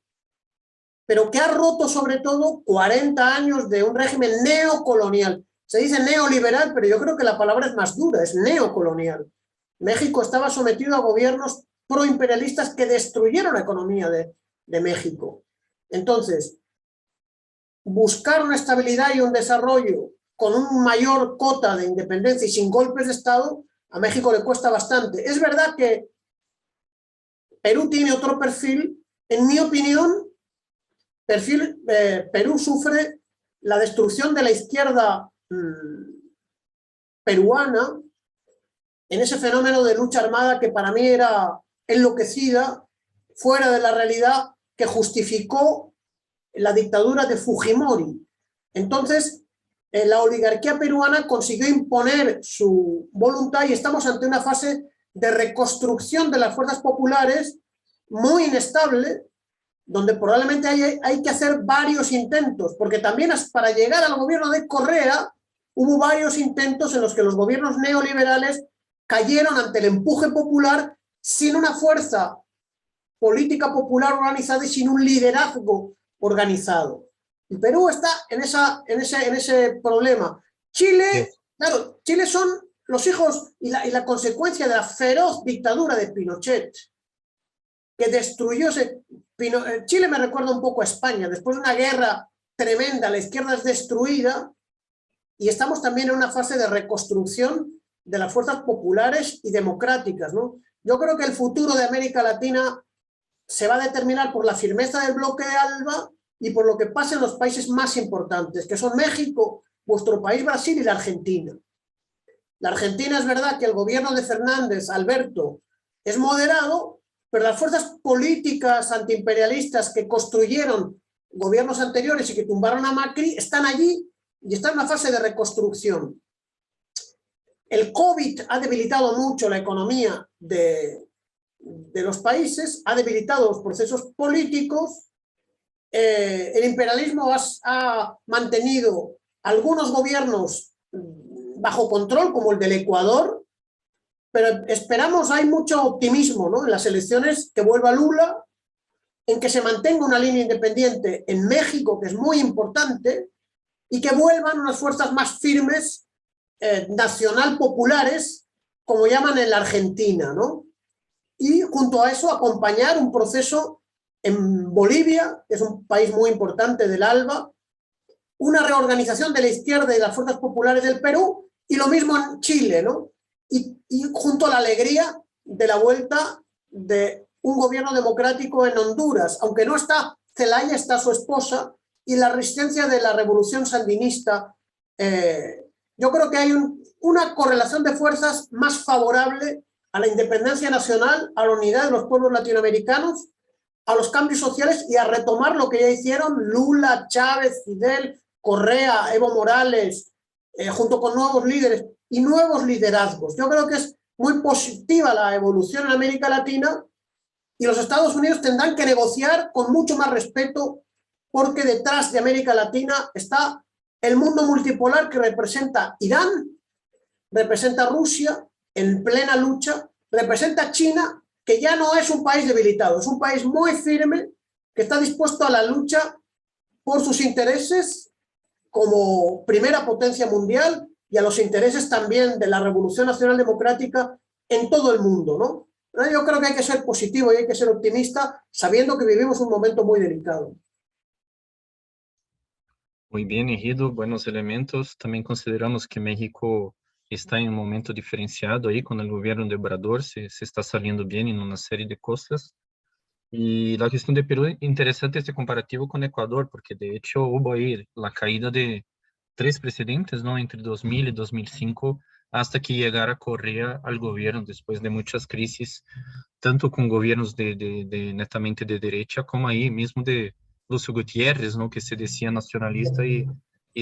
pero que ha roto sobre todo 40 años de un régimen neocolonial. Se dice neoliberal, pero yo creo que la palabra es más dura, es neocolonial. México estaba sometido a gobiernos proimperialistas que destruyeron la economía de México. Entonces, buscar una estabilidad y un desarrollo con un mayor cota de independencia y sin golpes de Estado, a México le cuesta bastante. Es verdad que Perú tiene otro perfil. En mi opinión, Perú sufre la destrucción de la izquierda peruana en ese fenómeno de lucha armada que para mí era enloquecida, fuera de la realidad, que justificó la dictadura de Fujimori. Entonces, la oligarquía peruana consiguió imponer su voluntad y estamos ante una fase de reconstrucción de las fuerzas populares muy inestable, donde probablemente hay que hacer varios intentos, porque también para llegar al gobierno de Correa hubo varios intentos en los que los gobiernos neoliberales cayeron ante el empuje popular sin una fuerza política popular organizada y sin un liderazgo organizado. El Perú está en ese problema. Chile, claro, Chile son los hijos y la consecuencia de la feroz dictadura de Pinochet, que destruyó Chile me recuerda un poco a España, después de una guerra tremenda, la izquierda es destruida y estamos también en una fase de reconstrucción de las fuerzas populares y democráticas, ¿no? Yo creo que el futuro de América Latina se va a determinar por la firmeza del bloque de ALBA y por lo que pasa en los países más importantes, que son México, vuestro país Brasil y la Argentina. La Argentina es verdad que el gobierno de Fernández, Alberto, es moderado, pero las fuerzas políticas antiimperialistas que construyeron gobiernos anteriores y que tumbaron a Macri están allí y están en una fase de reconstrucción. El COVID ha debilitado mucho la economía de los países, ha debilitado los procesos políticos. El imperialismo ha mantenido algunos gobiernos bajo control, como el del Ecuador, pero esperamos, hay mucho optimismo, ¿no?, en las elecciones, que vuelva Lula, en que se mantenga una línea independiente en México, que es muy importante, y que vuelvan unas fuerzas más firmes, nacional populares, como llaman en la Argentina, ¿no? Y junto a eso acompañar un proceso en Bolivia, que es un país muy importante del ALBA, una reorganización de la izquierda y las fuerzas populares del Perú, y lo mismo en Chile, ¿no? Y junto a la alegría de la vuelta de un gobierno democrático en Honduras, aunque no está Zelaya, está su esposa, y la resistencia de la revolución sandinista. Yo creo que hay una correlación de fuerzas más favorable a la independencia nacional, a la unidad de los pueblos latinoamericanos, a los cambios sociales y a retomar lo que ya hicieron Lula, Chávez, Fidel, Correa, Evo Morales, junto con nuevos líderes y nuevos liderazgos. Yo creo que es muy positiva la evolución en América Latina, y los Estados Unidos tendrán que negociar con mucho más respeto, porque detrás de América Latina está el mundo multipolar que representa Irán, representa Rusia en plena lucha, representa China, que ya no es un país debilitado, es un país muy firme, que está dispuesto a la lucha por sus intereses como primera potencia mundial y a los intereses también de la Revolución Nacional Democrática en todo el mundo, ¿no? Yo creo que hay que ser positivo y hay que ser optimista, sabiendo que vivimos un momento muy delicado. Muy bien, Egidio, buenos elementos. También consideramos que México está en un momento diferenciado ahí con el gobierno de Obrador, se está saliendo bien en una serie de cosas. Y la cuestión de Perú, interesante este comparativo con Ecuador, porque de hecho hubo ahí la caída de 3 presidentes, ¿no?, entre 2000 y 2005, hasta que llegara Correa al gobierno después de muchas crisis, tanto con gobiernos de netamente de derecha, como ahí mismo de Lúcio Gutiérrez, ¿no?, que se decía nacionalista y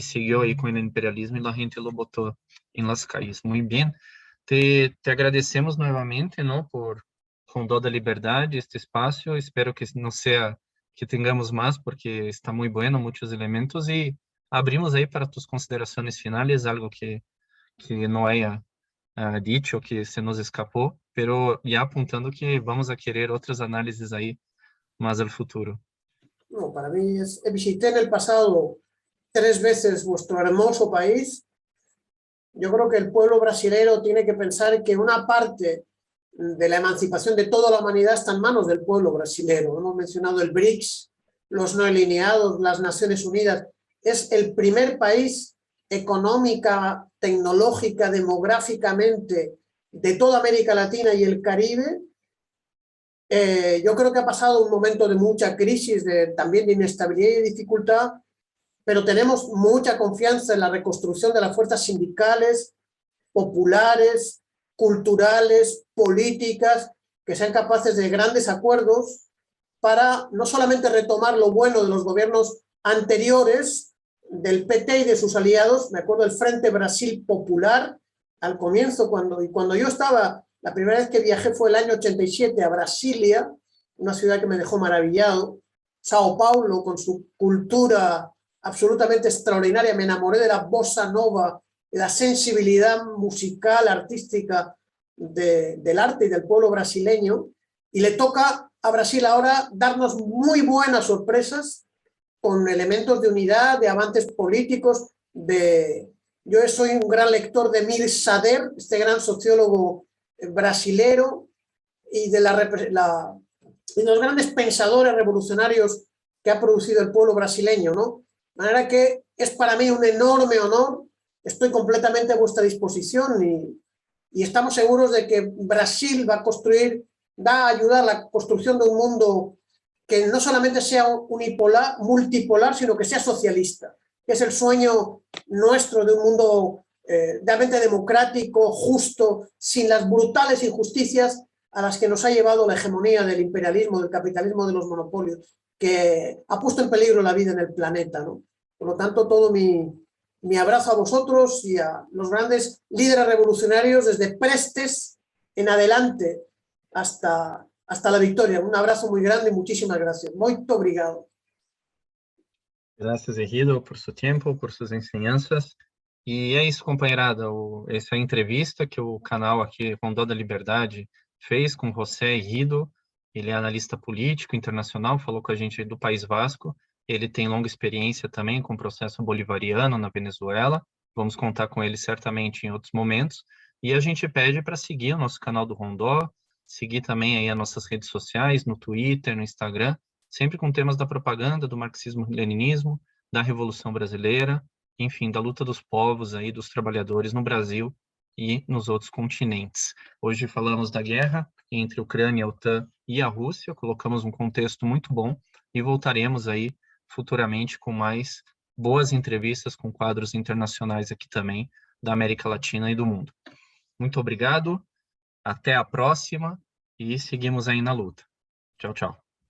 siguió ahí con el imperialismo y la gente lo votó en las calles. Muy bien. Te agradecemos nuevamente, ¿no?, por Rondó da Liberdade, este espacio. Espero que no sea que tengamos más, porque está muy bueno, muchos elementos, y abrimos ahí para tus consideraciones finales, algo que no haya dicho, que se nos escapó, pero ya apuntando que vamos a querer otras análisis ahí más al futuro. No, para mí visité en el pasado 3 veces vuestro hermoso país. Yo creo que el pueblo brasilero tiene que pensar que una parte de la emancipación de toda la humanidad está en manos del pueblo brasilero. Hemos mencionado el BRICS, los no alineados, las Naciones Unidas. Es el primer país económica, tecnológica, demográficamente de toda América Latina y el Caribe. Yo creo que ha pasado un momento de mucha crisis, también de inestabilidad y dificultad, pero tenemos mucha confianza en la reconstrucción de las fuerzas sindicales, populares, culturales, políticas, que sean capaces de grandes acuerdos para no solamente retomar lo bueno de los gobiernos anteriores, del PT y de sus aliados. Me acuerdo del Frente Brasil Popular, al comienzo, cuando yo estaba, la primera vez que viajé fue el año 87 a Brasilia, una ciudad que me dejó maravillado. Sao Paulo, con su cultura absolutamente extraordinaria, me enamoré de la bossa nova, de la sensibilidad musical, artística del arte y del pueblo brasileño, y le toca a Brasil ahora darnos muy buenas sorpresas con elementos de unidad, de avances políticos. Yo soy un gran lector de Emile Sader, este gran sociólogo brasilero, y de los grandes pensadores revolucionarios que ha producido el pueblo brasileño, ¿no? De manera que es para mí un enorme honor. Estoy completamente a vuestra disposición y estamos seguros de que Brasil va a ayudar a la construcción de un mundo que no solamente sea unipolar, multipolar, sino que sea socialista. que es el sueño nuestro de un mundo realmente democrático, justo, sin las brutales injusticias a las que nos ha llevado la hegemonía del imperialismo, del capitalismo, de los monopolios, que ha puesto en peligro la vida en el planeta, ¿no? Por lo tanto, todo mi abrazo a vosotros y a los grandes líderes revolucionarios desde Prestes en adelante hasta la victoria. Un abraço muy grande y muchísimas gracias. Muito obrigado. Graças, Egido, por seu tempo, por suas ensinanças. E é isso, companheirada. Essa é a entrevista que o canal aqui, Rondó da Liberdade, fez com José Egido. Ele é analista político internacional, falou com a gente aí do País Vasco. Ele tem longa experiência também com o processo bolivariano na Venezuela. Vamos contar com ele certamente em outros momentos. E a gente pede para seguir o nosso canal do Rondó, seguir também aí as nossas redes sociais, no Twitter, no Instagram, sempre com temas da propaganda, do marxismo-leninismo, da Revolução Brasileira, enfim, da luta dos povos aí, dos trabalhadores no Brasil e nos outros continentes. Hoje falamos da guerra entre a Ucrânia, a OTAN e a Rússia, colocamos um contexto muito bom e voltaremos aí futuramente com mais boas entrevistas com quadros internacionais aqui também da América Latina e do mundo. Muito obrigado, até a próxima e seguimos aí na luta. Tchau, tchau.